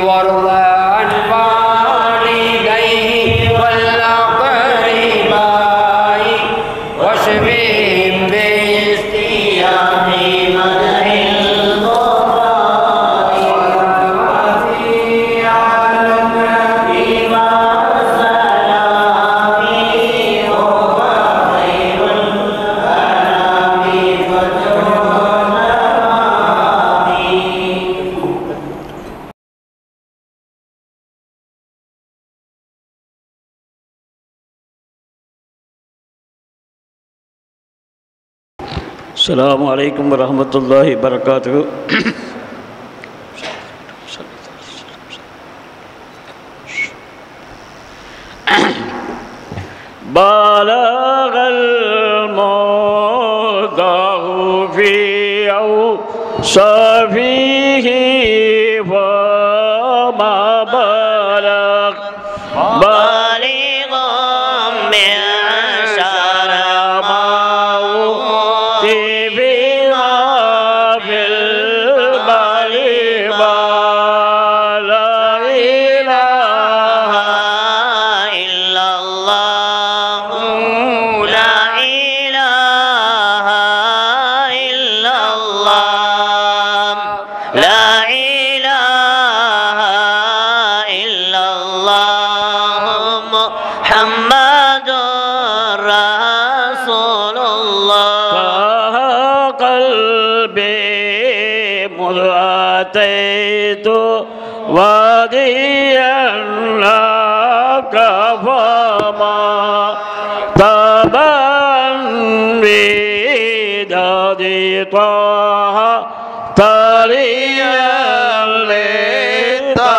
وارض عن والديه والأقرباء واشفهم باستياء مدح الغفراء والمسيح على النبي والسلام هو خير الأنام فترنا السلام عليكم ورحمة الله وبركاته. بلغ المدح في أوصافه وما بلغ بالغ من شرع ما محمد رسول الله قلبي مذ أتيت واديا لك فما تبني دادي طه تاليا للتاليتا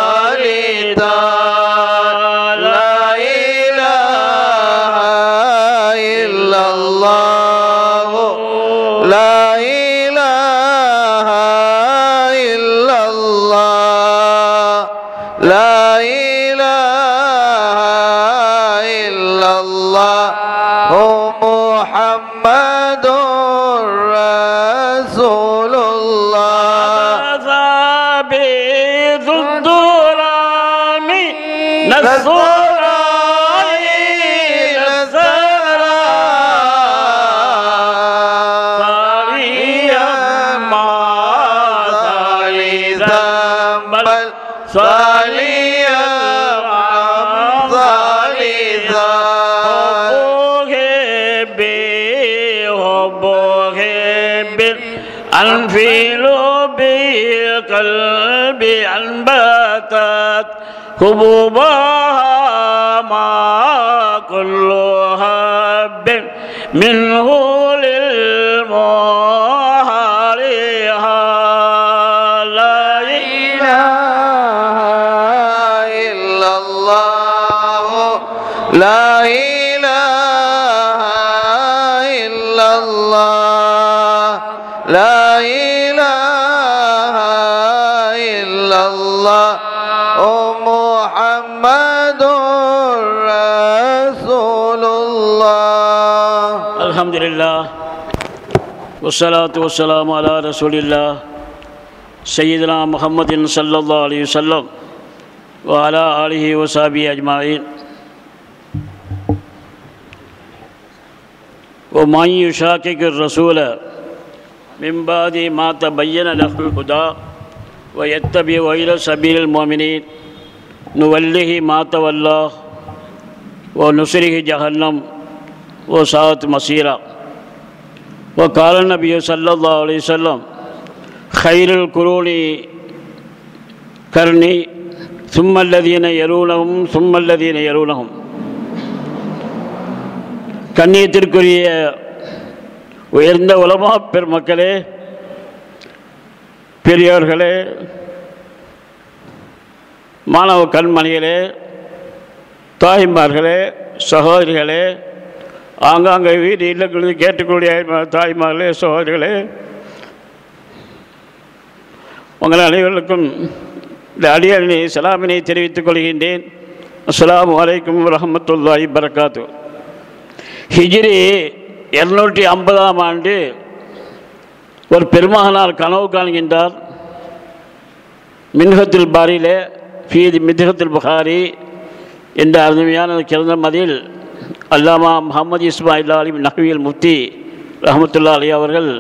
محمد رسول الله ثابت الدرام نصرائيل صاريا ما ثالثا بل صاليا ثالثا أنفل بالقلب أنبتت حبوبها ما كل حب منه للمهارها لا إله إلا الله لا إله إلا الله لا إله إلا الله محمد رسول الله. الحمد لله والصلاة والسلام على رسول الله سيدنا محمد صلى الله عليه وسلم وعلى آله وصحبه أجمعين. ومن يشاقق الرسول من بعد ما تبين له الهدى ويتبع غير سبيل المؤمنين نوله ما تولى ونصره جهنم وساءت مصيرا. وقال النبي صلى الله عليه وسلم خير القرون قرني ثم الذين يلونهم ثم الذين يلونهم. கண்ணியத்திற்குரிய உயர்ந்த உலமா பெருமக்களே, பெரியோர்களே, மாணவ கண்மணிகளே, தாய்மார்களே, சகோதரிகளே, ஆங்காங்கே வீடு இல்லங்களுக்கு கேட்டுக்கூடிய தாய்மார்களே, சகோதரிகளே, உங்கள் அனைவருக்கும் இந்த அடியணி சலாமினை தெரிவித்துக் கொள்கின்றேன். அஸ்ஸலாமு அலைக்கும் வரஹ்மத்துல்லாஹி வபரகாத்து. ஹிஜ்ரி 250ஆம் ஆண்டு ஒரு பெருமகனார் கனவு காண்கின்றார். மின்ஹத்துல் பாரியிலே ஃபீ மித்ஹத்துல் புகாரி என்ற அருமையான கிரந்தம். அதில் அல்லாமா முஹம்மது இஸ்மாயில் அலி நஹ்வியல் முஃப்தி ரஹ்மத்துல்லாஹி அலைஹி அவர்கள்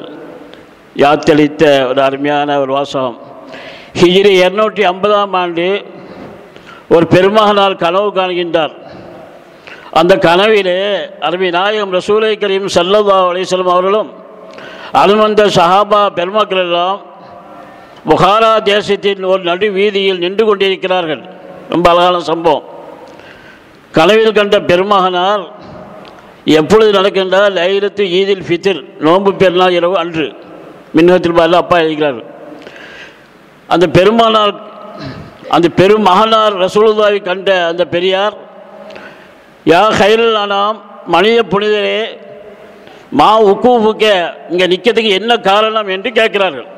யாத்தளித்த ஒரு அருமையான ஒரு வாசகம். ஹிஜ்ரி 250ஆம் ஆண்டு ஒரு பெருமகனால் கனவு காண்கின்றார். அந்த கனவிலே அருமை நாயகம் ரசூலை கரீம் ஸல்லல்லாஹு அலைஹி வஸல்லம் அவர்களும் அனுமந்த சஹாபா பெருமக்கள் எல்லாம் புகாரா தேசத்தின் ஒரு நடு வீதியில் நின்று கொண்டிருக்கிறார்கள். ரொம்ப அழகான சம்பவம். கனவில் கண்ட பெருமகனார் எப்பொழுது நடக்கின்றார்? லைலத்து ஈதில் ஃபித்ர், நோன்பு பெருநாள் இரவு அன்று. மின்ஹத்துல் புகாரில் அப்பா எழுதுகிறார். அந்த பெருமானார், அந்த பெருமகனார் ரசூலுல்லாஹை கண்ட அந்த பெரியார், யா கைருல் அனாம், மனித புனிதரே, மா உக்கூஃபுக்க, இங்கே நிற்கிறதுக்கு என்ன காரணம் என்று கேட்கிறார்கள்.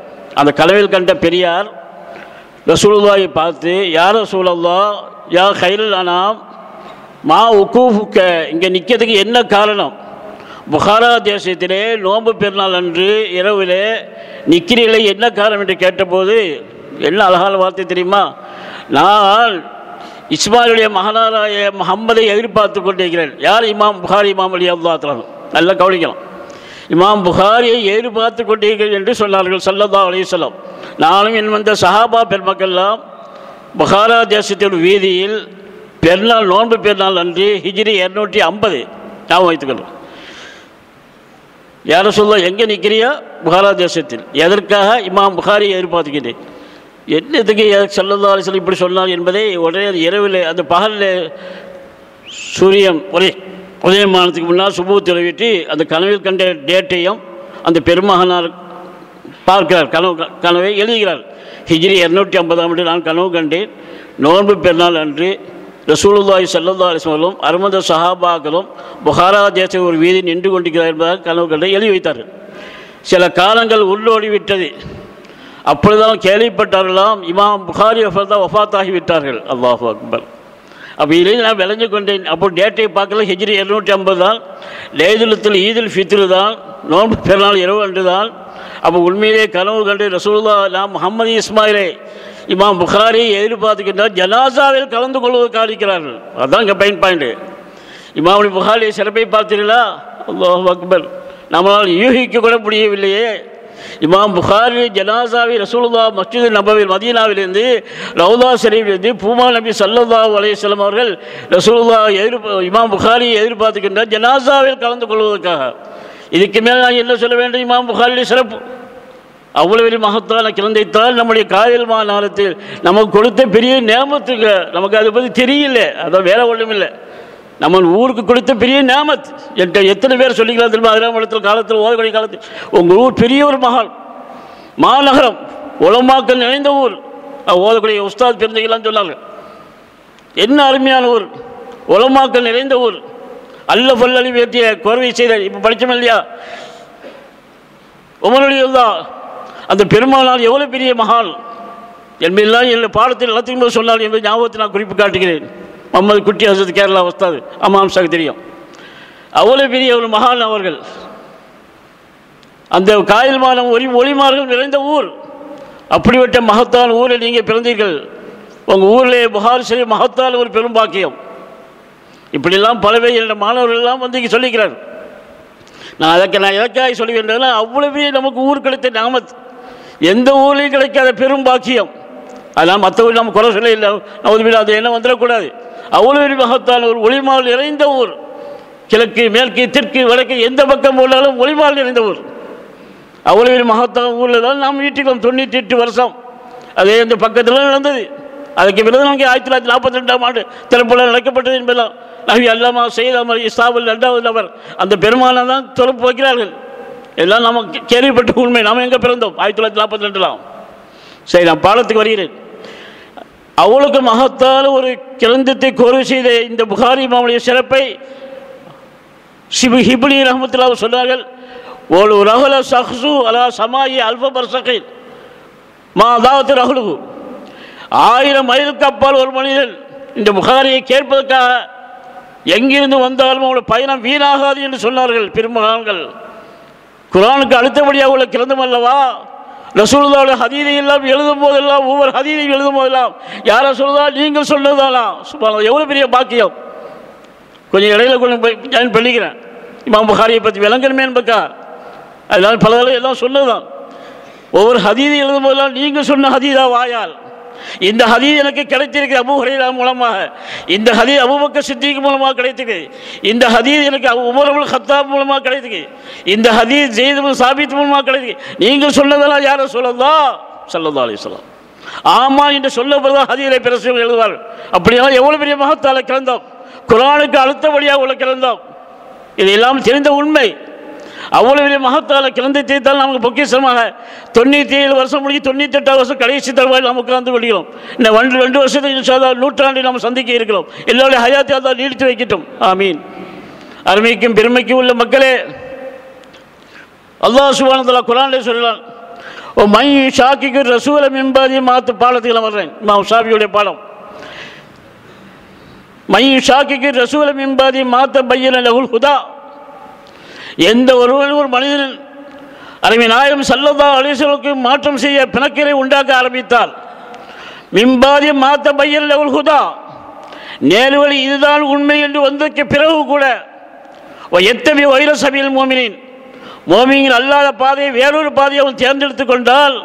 அந்த கனவில் கண்ட பெரியார் ரசூலுல்லாஹை பார்த்து, யா ரசூலல்லாஹ், யா கைருல் அனாம், மா உக்கூஃபுக்க, இங்கே நிற்கிறதுக்கு என்ன காரணம்? புகாரா தேசத்திலே நோன்பு பெருநாள் அன்று இரவிலே நிற்கிறீர்களே, என்ன காரணம் என்று கேட்டபோது என்ன அழகான வார்த்தை தெரியுமா? நான் இஸ்மாயிலுடைய மகனாராய முஹம்மதை எதிர்பார்த்து கொண்டிருக்கிறேன். யார்? இமாம் புகாரி இமாம் அலி அல்லாஹ் தஆலா. நல்லா கவனிக்கலாம். இமாம் புகாரியை எதிர்பார்த்து கொண்டிருக்கிறேன் என்று சொன்னார்கள் ஸல்லல்லாஹு அலைஹி வஸல்லம். நானும் என் வந்த சஹாபா பெருமக்கெல்லாம் புகாரா தேசத்தின் வீதியில் பெருநாள் நோன்பு பெருநாள் அன்று ஹிஜ்ரி 250 ஞாபகம் வைத்துக்கொள்ளும். யார சொல்ல எங்கே நிற்கிறியா? புகாரா தேசத்தில். எதற்காக? இமாம் புகாரியை எதிர்பார்த்துக்கிட்டேன். என்னதுக்கு ஸல்லல்லாஹு அலைஹி வஸல்லம் இப்படி சொன்னார் என்பதை உடனே இரவில், அந்த பகலில் சூரியன் உதயமானத்துக்கு முன்னால் சுபு தொலைவிட்டு அந்த கனவில் கண்ட டேட்டையும் அந்த பெருமகனார் பார்க்கிறார். கனவை எழுதுகிறார். ஹிஜ்ரி 250ஆம் ஆண்டு நான் கனவு கண்டேன். நோன்பு பெருநாள் அன்று ரசூலுல்லாஹி ஸல்லல்லாஹு அலைஹி வஸல்லம் அருமத சஹாபாக்களும் புகாரா தேச ஒரு வீதி நின்று கொண்டிருக்கிறார் என்பதாக கனவு கண்டை எழுதி வைத்தார்கள். சில காலங்கள் உள்ளோடி விட்டது. அப்பொழுதுதான் கேள்விப்பட்டார்களாம், இமாம் புகாரி வஃபாத்தாகிவிட்டார்கள். அல்லாஹு அக்பர். அப்போ இதில் நான் விளைஞ்சு கொண்டேன். அப்போ டேட்டை பார்க்கல, ஹிஜ்ரி 250 தான், லைலத்துல் ஈதுல் ஃபித்ர் தான், நோன்பு பெருநாள் இரவு அன்று தான். அப்போ உண்மையிலே கனவு கண்டு ரசூலுல்லாஹ் நாம் முஹம்மது இஸ்மாயிலை இமாம் புகாரியை எதிர்பார்த்துக்கின்றார், ஜனாசாவில் கலந்து கொள்வதற்காக இருக்கிறார்கள். அதுதான் இங்கே பாயிண்ட். இமாம் புகாரியை சிறப்பை பார்த்தீர்களா? அல்லாஹு அக்பர். நம்மளால் யூகிக்க கூட முடியவில்லையே. இமாம் புகாரி ஜனாசாவை ரசூலுல்லாஹ் மஸ்ஜிது நபவி மதீனாவிலிருந்து ரவுதா ஷரீஃபிலிருந்து பூமா நபி ஸல்லல்லாஹு அலைஹி வஸல்லம் அவர்கள் ரசூலுல்லாஹ் இமாம் புகாரியை எதிர்பார்த்துக்கின்றார் ஜனாசாவில் கலந்து கொள்வதற்காக. இதுக்கு மேலே நான் என்ன சொல்ல வேண்டும்? இமாம் புகாரியுடைய சிறப்பு அவ்வளவு மகத்தான கிழந்தைத்தால் நம்முடைய காயல் மாநகரத்தில் நமக்கு கொடுத்த பெரிய நேமத்துக்கு நமக்கு அதை பற்றி தெரியல. அதான் வேலை ஒன்றும் இல்லை. நம்ம ஊருக்கு கொடுத்த பெரிய நேமத் எத்தனை பேர் சொல்லிக்கலாம் தெரியுமா? அதெல்லாம் இடத்துல காலத்தில் ஓதக்கூடிய காலத்தில் உங்கள் ஊர் பெரிய ஒரு மாநகரம், உலமாக்கள் நிறைந்த ஊர். ஓதக்கூடிய உஸ்தாத் பெருந்தைகளாம் சொன்னாங்க. என்ன அருமையான ஊர், உலமாக்கள் நிறைந்த ஊர். அல்ல பல்லி வேட்டிய கோர்வை செய்த இப்போ படித்தோம் இல்லையா? உமருடையதா அந்த பெருமானார் எவ்வளோ பெரிய மகான் என்பதெல்லாம் என் பாடத்தில் எல்லாத்தையும் போது சொன்னார் என்பதை ஞாபகத்தை நான் குறிப்பு காட்டுகிறேன். முகமது குட்டி ஹசரத் கேரளா உஸ்தாது அம்மாம்சாக்கு தெரியும். அவ்வளோ பெரிய ஒரு மகான் அவர்கள். அந்த காயல் மானம் ஒளிமார்கள் நிறைந்த ஊர். அப்படிப்பட்ட மகத்தான ஊரில் நீங்கள் பிறந்தீர்கள். உங்கள் ஊரிலே புகாரி ஷரீஃப் மகத்தான ஒரு பெரும் பாக்கியம். இப்படியெல்லாம் பலவே என்னோட மாணவர்கள் எல்லாம் வந்து இங்கே சொல்லிக்கிறார். நான் எதற்காக சொல்லி வேண்டதுனா, அவ்வளவே நமக்கு ஊர் கிடைத்த நாமத் எந்த ஊர்லேயும் கிடைக்காத பெரும் பாக்கியம். அதனால் மற்ற ஊர் நம்ம குறை சொல்ல இல்லை, அது என்ன வந்துடக்கூடாது. அவ்வளவு மகத்தான ஒரு ஒளிமால் நிறைந்த ஊர். கிழக்கு மேற்கு தெற்கு வடக்கு எந்த பக்கம் போனாலும் ஒளிமால் நிறைந்த ஊர். அவ்வளவு மகத்தான ஊரில் தான் நாம் வீட்டுக்கு 98 வருஷம் அதே இந்த பக்கத்தில் நடந்தது. அதுக்கு பிறகு நமக்கு 1942ஆம் ஆண்டு திறப்புல நடக்கப்பட்டது என்பதெல்லாம் நபி அல்லாமா சையத் அமர் இஸ்தாபுல் 2வது நபர் அந்த பெருமானை தான் திறப்பு வைக்கிறார்கள். எல்லாம் நம்ம கேள்விப்பட்ட உண்மை. நாம் எங்கே பிறந்தோம்? 1942. சரி, நான் பாடத்துக்கு வருகிறேன். அவளுக்கு மகத்தான ஒரு கிரந்தத்தை கோர்வு செய்த இந்த புகாரி இமாமுடைய சிறப்பை ஹிப்லி ரஹ்மத்துல்லாஹி சொன்னார்கள். ஒரு ரஹுல ஷஹ்ஸு அலா சமாயி அல்ஃப பர்சகின் மா தாவத்து ரஹுலுஹு. 1000 மைலுக்கு அப்பால் ஒரு மனிதன் இந்த புகாரியை கேட்பதற்காக எங்கிருந்து வந்தாலும் அவங்களோட பயணம் வீணாகாது என்று சொன்னார்கள் பெருமகான்கள். குர்ஆனுக்கு அடுத்தபடியாக உள்ள கிரந்தம் அல்லவா? ரசூலுல்லாஹ்வுடைய ஹதீஸை எல்லாம் எழுதும் போதெல்லாம் ஒவ்வொரு ஹதீஸையும் எழுதும் போதெல்லாம் யார் ரசூலுல்லாஹ் நீங்கள் சொன்னதானா சுப்ஹானல்லாஹ், எவ்வளோ பெரிய பாக்கியம். கொஞ்சம் இடையில கொஞ்சம் ஜாயின் பண்ணிக்கிறேன். இமாம் புகாரியை பற்றி விளங்கணுமே என்பக்கா அதனால் பல எல்லாம் சொன்னதுதான். ஒவ்வொரு ஹதீஸை எழுதும் போதெல்லாம் நீங்கள் சொன்ன ஹதீஸா வாயால் இந்த ஹதீஸ் எனக்கு கிடைத்திருக்கு அபூ ஹுரைரா மூலமாக, இந்த ஹதீஸ் அபூபக்கர் சித்திக் மூலமாக கிடைத்திருக்கு, இந்த ஹதீஸ் எனக்கு உமர் இப்னு கத்தாப் மூலமாக கிடைத்திருக்கு, இந்த ஹதீஸ் ஸெய்த் இப்னு சாபித் மூலமாக கிடைத்திருக்கு. நீங்கள் சொன்னதெல்லாம் யார் ரசூலுல்லாஹ் ஸல்லல்லாஹு அலைஹி வஸல்லம் ஆமா என்று சொல்லப்படுதான் ஹதீஸை பிரசவம் எழுதுவார்கள். அப்படியெல்லாம் எவ்வளோ பெரிய மகத்தால கிரந்தம், குர்ஆனுக்கு அடுத்தபடியாக உள்ள கிரந்தம். இது எல்லாம் தெரிந்த உண்மை. அவ்வளோ பெரிய மகத்தால கிரந்தத்தை தான் நமக்கு பொக்கிஷமாக 97 வருஷம் முடிஞ்சு 98 வருஷம் கடைசி தருவாயில் நாம் உட்கார்ந்து கொள்கிறோம். இந்த 2 வருஷத்துக்கு நூற்றாண்டை நாம் சந்திக்க இருக்கிறோம். எல்லோருடைய ஹயாத்தை தான் நீடித்து வைக்கட்டும். ஆமீன். அருமைக்கும் பெருமைக்கும் உள்ள மக்களே, அல்லாஹ் சுப்ஹானஹு வ தஆலா குர்ஆனிலே சொல்றான், ஓ மை ஷாக்கிக்கு ரசூல மின் பாதி மாத்து பாடத்துக்கு வர்றேன். இமாம் ஷாஃபியுடைய பாடம். மை ஷாக்கிக்கு ரசூல மின் பாதி மாத்த பையன லஹுல் ஹுதா. எந்த ஒரு மனிதன் அருமை நாயகம் ஸல்லல்லாஹு அலைஹி வஸல்லம் மாற்றம் செய்ய பிணக்கரை உண்டாக்க ஆரம்பித்தால் மின்பாதி மாத்த பையன் லஹுல் ஹுதா, நேர்வழி இதுதான் உண்மை என்று வந்ததற்கு பிறகு கூட எத்தனை வைர சபையில் மோமினின் மோமினின் அல்லாத பாதையை வேறொரு பாதையை அவன் தேர்ந்தெடுத்து கொண்டால்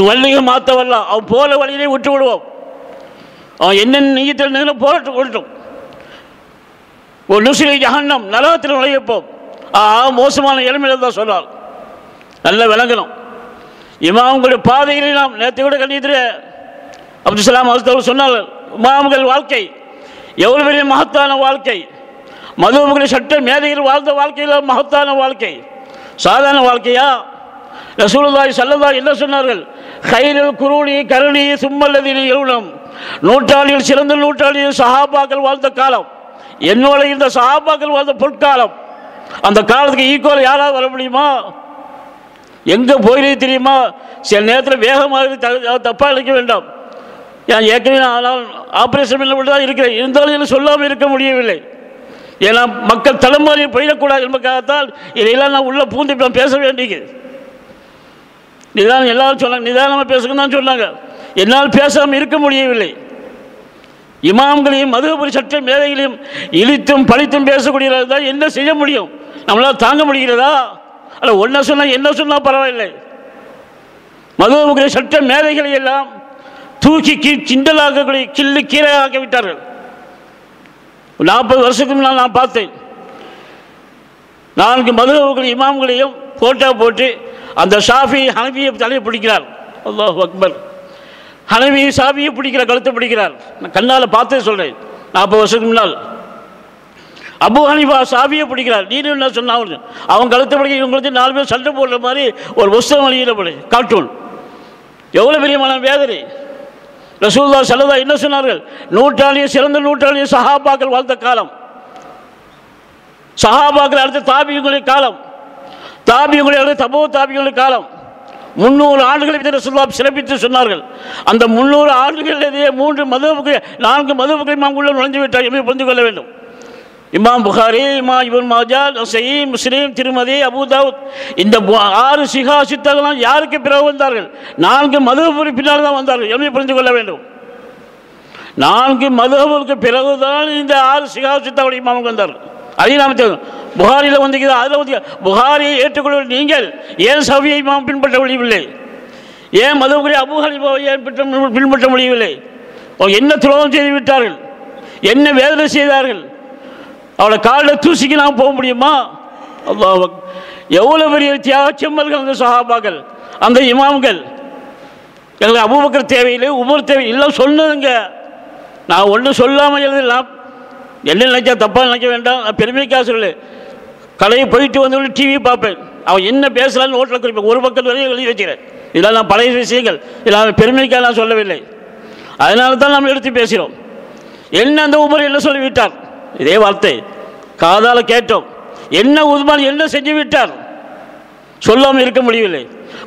வள்ளிக மாற்றவல்ல அவன் போல வழியிலே விட்டு விடுவோம். அவன் என்னென்ன நீயத்தில் போராட்டு கொள்ளட்டும். ஒரு நுசிலை ஜஹன்னம் நரகத்தில் நுழையப்போம். மோசமான இளமையில் தான் சொன்னார். நல்ல விளங்கணும். இமாம்களுடைய பாதைகளை நாம் நேற்று கூட கண்டித்திரு அப்துல் சலாம் அவர்கள் சொன்னார்கள், இமாம்கள் வாழ்க்கை எவ்வளோ பெரிய மகத்தான வாழ்க்கை. மதுவுகளை சட்ட மேதைகள் வாழ்ந்த வாழ்க்கையில் மகத்தான வாழ்க்கை, சாதாரண வாழ்க்கையா? ரசூலுல்லாஹி ஸல்லல்லாஹு என்ன சொன்னார்கள்? கைரல் குரூனி கருணி சும்மல்லதீன யௌனம், நூற்றாண்டில் சிறந்த நூற்றாண்டில் சஹாபாக்கள் வாழ்ந்த காலம், என்னோட இந்த சஹாபாக்கள் வாழ்ந்த பொற்காலம். அந்த காலத்துக்கு ஈக்குவல் யாராவது வர முடியுமா? எங்கே போயிலே தெரியுமா? சில நேரத்தில் வேகமாக தப்பாக நினைக்க வேண்டாம். ஏன் ஏற்கனவே ஆனால் ஆப்ரேஷன் பண்ண தான் இருக்கிறேன், இருந்தாலும் எனக்கு சொல்லாமல் இருக்க முடியவில்லை. ஏன்னா மக்கள் தலைமுறையை போயிடக்கூடாது என்பதற்காகத்தான் இதையெல்லாம் நான் உள்ளே பூந்து நான் பேச வேண்டியது. நிதானம் எல்லாரும் சொன்னாங்க, நிதானமாக பேசுங்கன்னு தான் சொன்னாங்க. என்னால் பேசாமல் இருக்க முடியவில்லை. இமாம்களையும் மதுகபுரி சட்ட மேதைகளையும் இழித்தும் பழித்தும் பேசக்கூடியது தான் என்ன செய்ய முடியும்? நம்மளால் தாங்க முடிகிறதா? அல்ல ஒன்றை சொன்னால் என்ன சொன்னால் பரவாயில்லை. மதுகபுரி சட்ட மேதைகளை எல்லாம் தூக்கி கிண்டலாக்கக்கூடிய கிள்ளி கீழே ஆக்கி விட்டார்கள். 40 வருஷத்துக்கு முன்னால் நான் பார்த்தேன். 4 மதுகபுரி இமாம்களையும் போட்டோ போட்டு அந்த ஷாஃபி ஹனபியை தலையை பிடிக்கிறார். அல்லாஹ் அக்பர். ஹனவி ஷாஃபியை பிடிக்கிறார், கழுத்தை பிடிக்கிறார். நான் கண்ணால் பார்த்தே சொல்கிறேன். 40 வருஷத்துக்கு முன்னால் அபு ஹனீஃபா ஷாஃபியை பிடிக்கிறார். நீனு என்ன சொன்னா அவன் கழுத்தை பிடிக்க இவங்களுக்கு 4 பேர் சண்டை போடுற மாதிரி ஒரு புஸ்தகம் வெளியிடப்படு கார்ட்டூன். எவ்வளோ பெரிய மன வேதனை. ரசூலுல்லாஹி ஸல்லல்லாஹு என்ன சொன்னார்கள்? நூற்றாண்டில் சிறந்த நூற்றாண்டில் சஹாபாக்கள் வாழ்ந்த காலம், சஹாபாக்கள் அடுத்த தாபியுடைய காலம், தாபியுடைய அடுத்த தபோ தாபியுடைய காலம். 300 ஆண்டுகளை பற்றி ரசூலுல்லாஹ் சிறப்பித்து சொன்னார்கள். அந்த 300 ஆண்டுகளிலேயே 4 மதுஹபுகள் இமாம்குள்ள நுழைந்து விட்டார் என்று புரிந்து கொள்ள வேண்டும். இமாம் புகாரி, இமாம் இப்னு மாஜா, நஸஈ, முஸ்லிம், திருமதி, அபூ தாவூத், இந்த 6 சிஹா சித்தர்கள் யாருக்கு பிறகு வந்தார்கள்? 4 மதுஹபுக்கு பின்னால் தான் வந்தார்கள் என்று புரிந்து கொள்ள வேண்டும். 4 மதுஹபுக்கு பிறகுதான் இந்த 6 சிஹா சித்தர்கள் இமாமுக்கு வந்தார்கள். அதையும் நாம் தெரியும். புகாரியில் வந்திருக்கிறது, அதில் வந்து புகாரியை ஏற்றுக்கொள்ள நீங்கள் ஏன் ஷாஃபியை இமாம் பின்பற்ற முடியவில்லை? ஏன் மதுஹபுரி அபூ ஹனீஃபாவை ஏன் பின்பற்ற முடியவில்லை? என்ன துரோகம் செய்து விட்டார்கள்? என்ன வேதனை செய்தார்கள்? அவளை காலில் தூசிக்கு நாம் போக முடியுமா? அல்லாஹ் எவ்வளோ பெரிய தியாக செம்மல்கள் அந்த சஹாபாக்கள், அந்த இமாம்கள். எங்களுக்கு அபூபக்கர் தேவையில்லை, உமர் தேவை இல்லை சொன்னதுங்க. நான் ஒன்றும் சொல்லாமல் எழுதலாம். என்ன நினைச்சா தப்பாக நினைக்க வேண்டாம். நான் பெருமைக்காக சொல்லலை. கடையை போயிட்டு வந்து டிவி பார்ப்பேன். அவன் என்ன பேசலான்னு நோட்டில் குறிப்பேன். ஒரு பக்கத்து வரையும் எழுதி வச்சுக்கிறேன். இதெல்லாம் நான் பழைய விஷயங்கள், இதெல்லாம் பெருமைக்காக நான் சொல்லவில்லை. அதனால தான் நாம் எடுத்து பேசுகிறோம். என்ன அந்த உமர் என்ன சொல்லிவிட்டார்? இதே வார்த்தை காதால கேட்டோம். என்ன உஸ்மான் என்ன செஞ்சு விட்டார்? சொல்லாமல் இருக்க முடியவில்லை.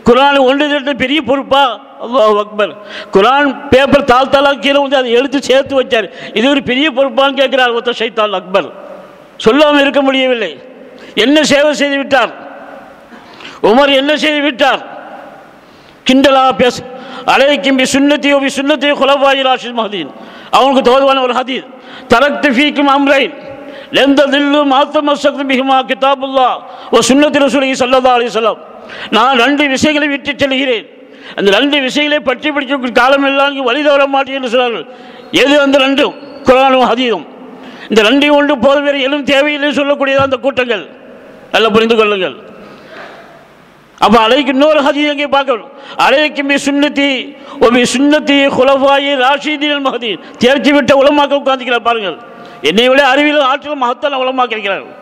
குர்ஆன் ஒன்று திரட்ட பெரிய பொறுப்பா? அல்லாஹ் அக்பர். குர்ஆன் பேப்பர் தாழ்த்தாலாக கீழே வந்து அதை எழுத்து சேர்த்து வச்சார். இது ஒரு பெரிய பொறுப்பான்னு கேட்கிறார் ஒருத்தர். ஷைத்தான் அக்பர். சொல்லாமல் இருக்க முடியவில்லை. என்ன சேவை செய்து விட்டார்? உமர் என்ன செய்து விட்டார்? கிண்டலா பேச அலைக்கும் பி சுன்னத்தி குலஃபாய் ராஷித் மஹ்தீன். அவங்களுக்கு தோதுவான ஒரு ஹதீஸ், தரக்து ஃபீக்கும் அம்ரைன் லன் ததில்லு மா தமஸ்ஸக்து பிஹிமா கிதாபுல்லாஹ் வ சுன்னத்தி ரசூலிஹி ஸல்லல்லாஹு அலைஹி வஸல்லம். நான் 2 விஷயங்களை விட்டு செல்கிறேன், அந்த 2 விஷயங்களை பற்றி பிடிக்க காலம் எல்லாம் வழி தவற மாட்டேன் என்று சொன்னார்கள். எது அந்த 2? குர்ஆனும் ஹதீஸும். இந்த 2 ஒன்று போதும், வேறு எதுவும் தேவையில்லை சொல்லக்கூடியது அந்த கூட்டங்கள். நல்லா புரிந்து கொள்ளுங்கள். அப்போ அலைக்கு இன்னொரு ஹதீஸ் எங்கே பார்க்கணும், அலைக்கும் பி சுன்னத்தி குலஃபாய் ராஷிதீன் மஹ்தீன். தேர்ச்சி விட்ட உலமாக்கள் உட்கார்ந்துக்கிறார் பாருங்கள். என்னை விட அறிவியல் ஆற்றலும் மகத்தான உலமாக்கள் இருக்கிறார்கள்.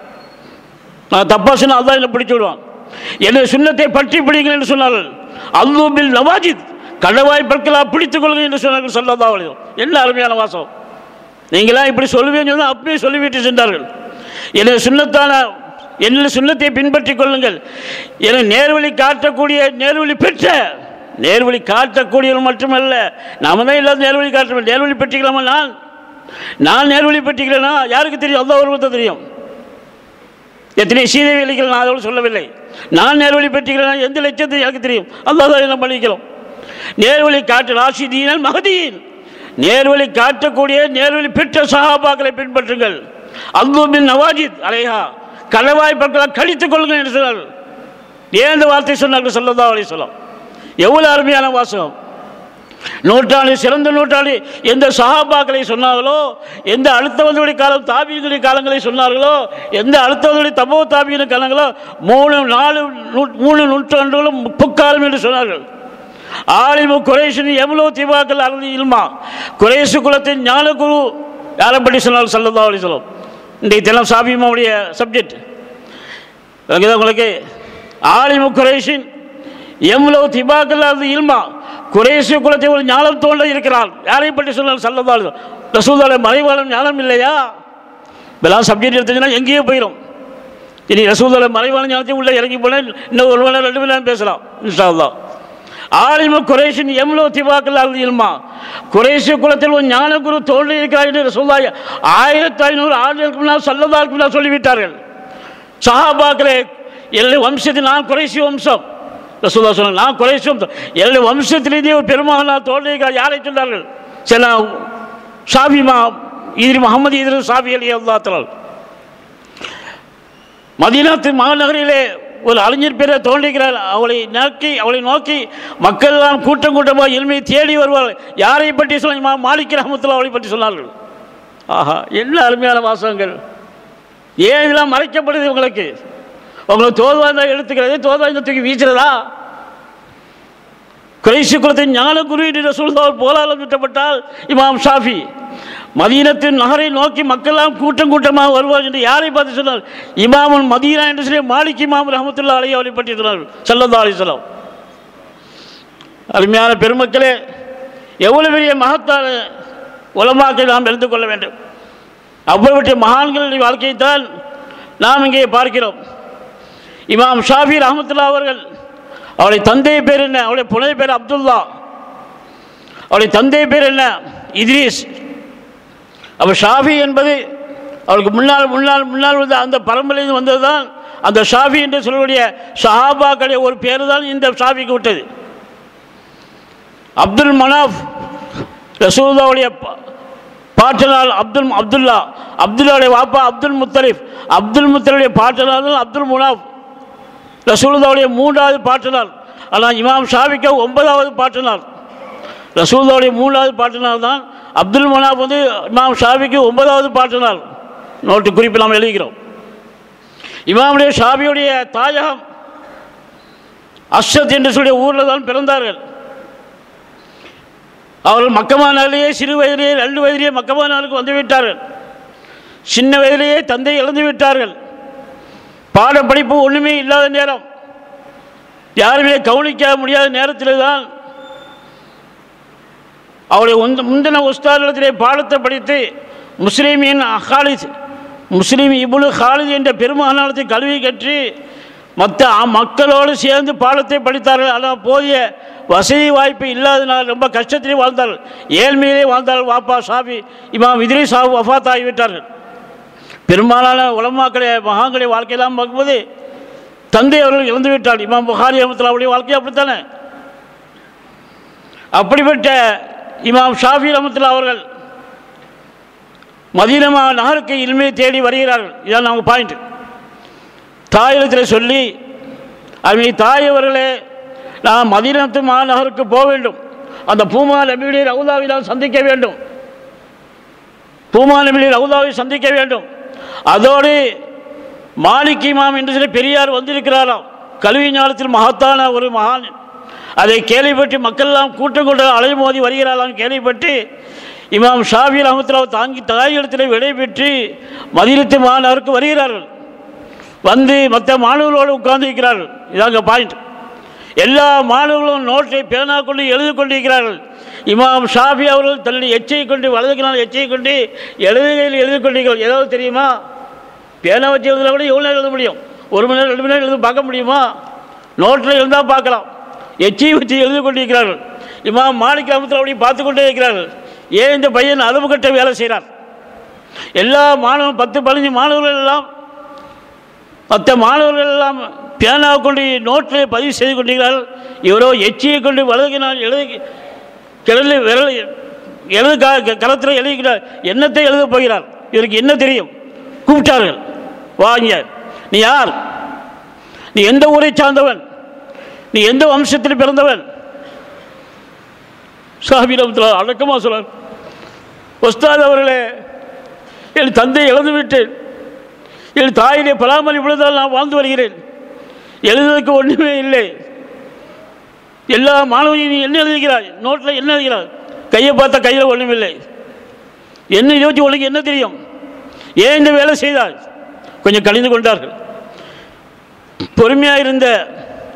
நான் தப்பா சொன்னால் அல்லாஹ் என்னை பிடிச்சு விடுவான். என்னை சுன்னத்தை பற்றி பிடிங்கள் என்று சொன்னார்கள். அல்லு பில் நவாஜித், கடவாய் பற்களா பிடித்துக் கொள்ளுங்கள் என்று சொன்னார்கள் ஸல்லல்லாஹு அலைஹி வஸல்லம். என்ன அருமையான வாசம்! நீங்களாம் இப்படி சொல்லுவேன்னு சொன்னால் அப்படியே சொல்லிவிட்டு சென்றார்கள். என்னை சுன்னத்தை பின்பற்றிக் கொள்ளுங்கள். என நேர்வழி காட்டக்கூடிய நேர்வழி பெற்ற நேர்வழி காட்டக்கூடியவர்கள் மட்டுமல்ல, நாம தான் இல்லாத நேர்வழி காட்ட நேர்வழி பெற்றிக்கலாமா? நான் நேர்வழி பெற்றிக்கிறேன்னா யாருக்கு தெரியும்? அல்லாஹ் ஒருவருக்கு தெரியும். எத்தனை சீதைவெளிகள் நான் அதோடு சொல்லவில்லை. நான் நேர்வழி பெற்றிக்கிறேன் எந்த லட்சத்தை எனக்கு தெரியும்? அல்லாஹ் தான் என்ன பண்ணிக்கிறோம். நேர்வழி காட்டு ராஷிதீன் மஹ்தீன், நேர்வழி காட்டக்கூடிய நேர்வழி பெற்ற சஹாபாக்களை பின்பற்றுங்கள். அல்லு பின் நவாஜித் அலைஹா, கடவாய் பற்களால் கழித்துக் கொள்ளுங்கள் என்று சொன்னார்கள். ஏன் இந்த வார்த்தை சொன்னார்கள் ஸல்லல்லாஹு அலைஹி வஸல்லம்? எவ்வளவு அருமையான வாசகம்! நூற்றாண்டு, சிறந்த நூற்றாண்டு எந்த சஹாபாக்களை சொன்னார்களோ, எந்த அடுத்தவர்களுடைய காலம் தாபியினுடைய காலங்களை சொன்னார்களோ, எந்த அடுத்தவர்களுடைய தபோ தாபியின் காலங்களோ, 3 நூற்றாண்டுகளும் முக்காலம் என்று சொன்னார்கள். ஆலிமு குறைஷின் எவ்வளோ திவாக்கள் அறுதி இல்மா, குறைசு குலத்தின் ஞானகுரு யாரை பற்றி சொன்னார்கள் ஸல்லல்லாஹு அலைஹி வஸல்லம்? இன்றைக்கு தினம் சாபிமாவுடைய சப்ஜெக்ட் உங்களுக்கு. ஆலிமு குறைஷின் எவ்வளோ திவாக்கள் அறுதி இல்மா, குறைசு குலத்தை ஒரு ஞானம் தோன்ற இருக்கிறார். யாரை பற்றி சொன்னார்கள் ஸல்லல்லாஹு அலைஹி வஸல்லம்? ரசூலுல்லாஹ் மறைவாளம் ஞானம் இல்லையா? இப்பெல்லாம் சப்ஜெக்ட் எடுத்துச்சுன்னா எங்கேயோ போயிடும். இனி ரசூலுல்லாஹ் மறைவாளம் ஞானத்தை உள்ளே இறங்கி போனால் இன்னும் 1 மணி நேரம் 2 மணி நேரம் பேசலாம் இன்ஷா அல்லாஹ். ஆலிமு குறைஷின் எவ்வளோ திவாக்கள் அறுதி இல்மா, குறைசு குலத்தில் ஒரு ஞான குரு தோன்றி இருக்கிறார் என்று ரசூலுல்லாஹ் 1500 ஆண்டுகளுக்கு முன்னால் ஸல்லல்லாஹு அலைஹி வஸல்லம் சொல்லிவிட்டார்கள். சஹாபாக்களே, என்னுடைய வம்சத்தில் நான் குறைசி வம்சம், ரசூலுல்லாஹ் சொன்னாங்க நான் குறைசி வம்சம், என்னுடைய வம்சத்திலேயே ஒரு பெருமகனார் தோன்றி இருக்கிறார். யாரை சொன்னார்கள்? சில ஷாஃபிமா முகமது இத்ரிஸ் ஷாஃபி ரலியல்லாஹு தஆலா. மதீனாத்து மாநகரிலே ஒரு அறிஞர் பேரை தோன்றுகிறார். அவளை நோக்கி மக்கள் எல்லாம் கூட்டம் கூட்டமாக இல்மை தேடி வருவார்கள். யாரை பற்றி சொல்ல? மாலிக் ரஹ்மத்துல்லாஹி அவளை பற்றி சொன்னார்கள். ஆஹா, என்ன அருமையான வாசகங்கள்! ஏன் இதெல்லாம் மறைக்கப்படுது உங்களுக்கு? உங்களுக்கு தோதுவாய்ந்த எடுத்துக்கிறது, தோதுவாய்ந்த தூக்கி வீசுறதா? குறைசி குலத்தின் ஞான குரு என்று ரசூலுல்லாஹ் போலாலம் சுட்டப்பட்டால் இமாம் ஷாஃபி மதீனத்தின் நகரை நோக்கி மக்கள்லாம் கூட்டம் கூட்டமாக வருவார் என்று யாரை பார்த்து சொன்னார்? இமாமுல் மதீனா என்று சொல்லி மாலிக் இமாம் ரஹ்மத்துல்லாஹி அலைஹி அவரை பற்றி சொன்னார்கள் ஸல்லல்லாஹு அலைஹி வஸல்லம். அருமையான பெருமக்களே, எவ்வளவு பெரிய மகத்தான உலமாக்களை நாம் எழுந்து கொள்ள வேண்டும். அவ்வளவு மகான்களுடைய வாழ்க்கையைத்தான் நாம் இங்கே பார்க்கிறோம். இமாம் ஷாஃபி ரஹ்மத்துல்லாஹி அவர்கள், அவருடைய தந்தை பேர் என்ன? அவருடைய புனை பேர் அப்துல்லா. அவருடைய தந்தை பேர் என்ன? இத்ரீஸ். அப்போ ஷாஃபி என்பது அவருக்கு முன்னால் வந்து அந்த பரம்பரையில் வந்தது தான் அந்த ஷாஃபி என்று சொல்லக்கூடிய சஹாபாக்களுடைய ஒரு பேர் தான் இந்த ஷாஃபிக்கு விட்டது. அப்துல் மனாஃப் ரசூலுல்லாஹ்வுடைய பாட்டனார் அப்துல்லாவுடைய வாப்பா அப்துல் முத்தலிஃப் பாட்டனார் அப்துல் முனாஃப் ரசூலுல்லாஹ்வுடைய 3வது பாட்டனார். ஆனால் இமாம் ஷாஃபிக்கு 9வது பாட்டனார். ரசூலுல்லாஹ்வுடைய 3வது பாட்டனார் தான் அப்துல் முனாஃப் வந்து இமாம் ஷாஃபிக்கு 9வது பாட்டனார். நோட்டு குறிப்பு நாம் எழுதுகிறோம். இமாமுடைய ஷாஃபியுடைய தாயகம் அஸ்ஸத் என்று சொல்லிய ஊரில் தான் பிறந்தார்கள். அவர்கள் மக்கமானாலேயே சிறு வயதிலேயே 2 வயதிலேயே மக்கமானாலுக்கு வந்துவிட்டார்கள். சின்ன வயதிலேயே தந்தை இழந்து விட்டார்கள். பாட படிப்பு ஒன்றுமே இல்லாத நேரம், யாருமே கவனிக்க முடியாத நேரத்தில் தான் அவருடைய முந்தின உஸ்தாதிடத்திலே பாடத்தை படித்து முஸ்லீம் இப்னு ஹாலித் என்ற பெருமகனாலத்தை கல்வி கற்று மற்ற மக்களோடு சேர்ந்து பாடத்தை படித்தார்கள். ஆனால் போதிய வசதி வாய்ப்பு இல்லாதனால் ரொம்ப கஷ்டத்திலே வாழ்ந்தார்கள், ஏழ்மையிலே வாழ்ந்தார்கள். வாப்பா ஷாஃபி இமாம் இத்ரீஸ் வஃபாத் ஆகிவிட்டார்கள். பெரும்பாலான உலமாக்களுடைய மகான்களுடைய வாழ்க்கையெல்லாம் பார்க்கும்போது தந்தை அவர்கள் இறந்து விட்டார். இமாம் புகாரி ரஹ்மத்துல்லாஹி வாழ்க்கை அப்படித்தானே. அப்படிப்பட்ட இமாம் ஷாஃபி ரஹ்மத்துல்லாஹி அவர்கள் மதீனா நகருக்கு இல்மை தேடி வருகிறார்கள். இதான் நம்ம பாயிண்ட். தாயிடத்தில் சொல்லி அவங்க தாய் அவர்களே, நான் மதீனத்து மாநகருக்கு போக வேண்டும், அந்த பூமா நபியுடைய ரவுதாவை நான் சந்திக்க வேண்டும், பூமா நபியுடைய ரவுதாவை சந்திக்க வேண்டும். அதோடு மாலிக் இமாம் என்று சில பெரியார் வந்திருக்கிறாராம், கல்வி ஞானத்தில் மகத்தான ஒரு மகான். அதை கேள்விப்பட்டு மக்கள் எல்லாம் கூட்டம் கொண்டு அலைமோதி வருகிறாராம். கேள்விப்பட்டு இமாம் ஷாஃபி ரஹ்மத்துல்லாஹி தாங்கி தாயிடத்தில் விடைபெற்று மதீனத்து மாநகருக்கு வருகிறார்கள். வந்து மற்ற மாணவர்களோடு உட்கார்ந்திருக்கிறார்கள். இதாங்க பாயிண்ட். எல்லா மாணவர்களும் நோட்டை பேனா கொண்டு எழுதி கொண்டிருக்கிறார்கள். இமாம் ஷாஃபி அவர்கள் தன்னுடைய எச்சை கொண்டு வலதுக்கினால் எச்சை கொண்டு எழுதுகையில் எழுதி கொண்டிருக்கிறார்கள். ஏதாவது தெரியுமா? பேனா வச்சு எழுதுனா கூட எவ்வளோ நேரம் எழுத முடியும்? 1 மணி நேரம் 2 மணி நேரம் எழுத பார்க்க முடியுமா? நோட்டில் எழுந்தால் பார்க்கலாம். எச்சை வச்சு எழுதி கொண்டிருக்கிறார்கள். இமாம் மாலிக் ரஹ்மத்துல்லாஹி அப்படி பார்த்து கொண்டே இருக்கிறார்கள். ஏன் இந்த பையன் அளவு கட்ட வேலை செய்கிறார்? எல்லா மாணவர்கள் 10-15 மாணவர்கள் எல்லாம் மற்ற மாணவர்கள் எல்லாம் பேனாவை கொண்டு நோட்டில் பதிவு செய்து கொண்டிருக்கிறார்கள். இவரோ எச்சியை கொண்டு வலதுகினால் கிடந்து விரல் எழுது களத்தில் எழுதுகிறார். என்னத்தை எழுத போகிறார்? இவருக்கு என்ன தெரியும்? கூப்பிட்டார்கள், வாங்க, நீ யார்? நீ எந்த ஊரை சார்ந்தவன்? நீ எந்த வம்சத்தில் பிறந்தவன்? ஷாஃபி ரஹ்மத்துல்லாஹி அடக்கமாக சொல்றார், உஸ்தாத் அவர்களே, என் தந்தை இழந்து விட்டேன், என் தாயிலே பராமரி விழுந்தால் நான் வாழ்ந்து வருகிறேன், எழுதுவதற்கு ஒன்றுமே இல்லை. எல்லா மாணவனையும் நீ என்ன எழுதுகிறாய்? நோட்டில் என்ன எழுதுகிறாய்? கையை பார்த்தா கையில் ஒன்றும் இல்லை. என்ன யோசிச்சு உனக்கு என்ன தெரியும்? ஏன் இந்த வேலை செய்தால்? கொஞ்சம் கழிந்து கொண்டார்கள். பொறுமையாக இருந்த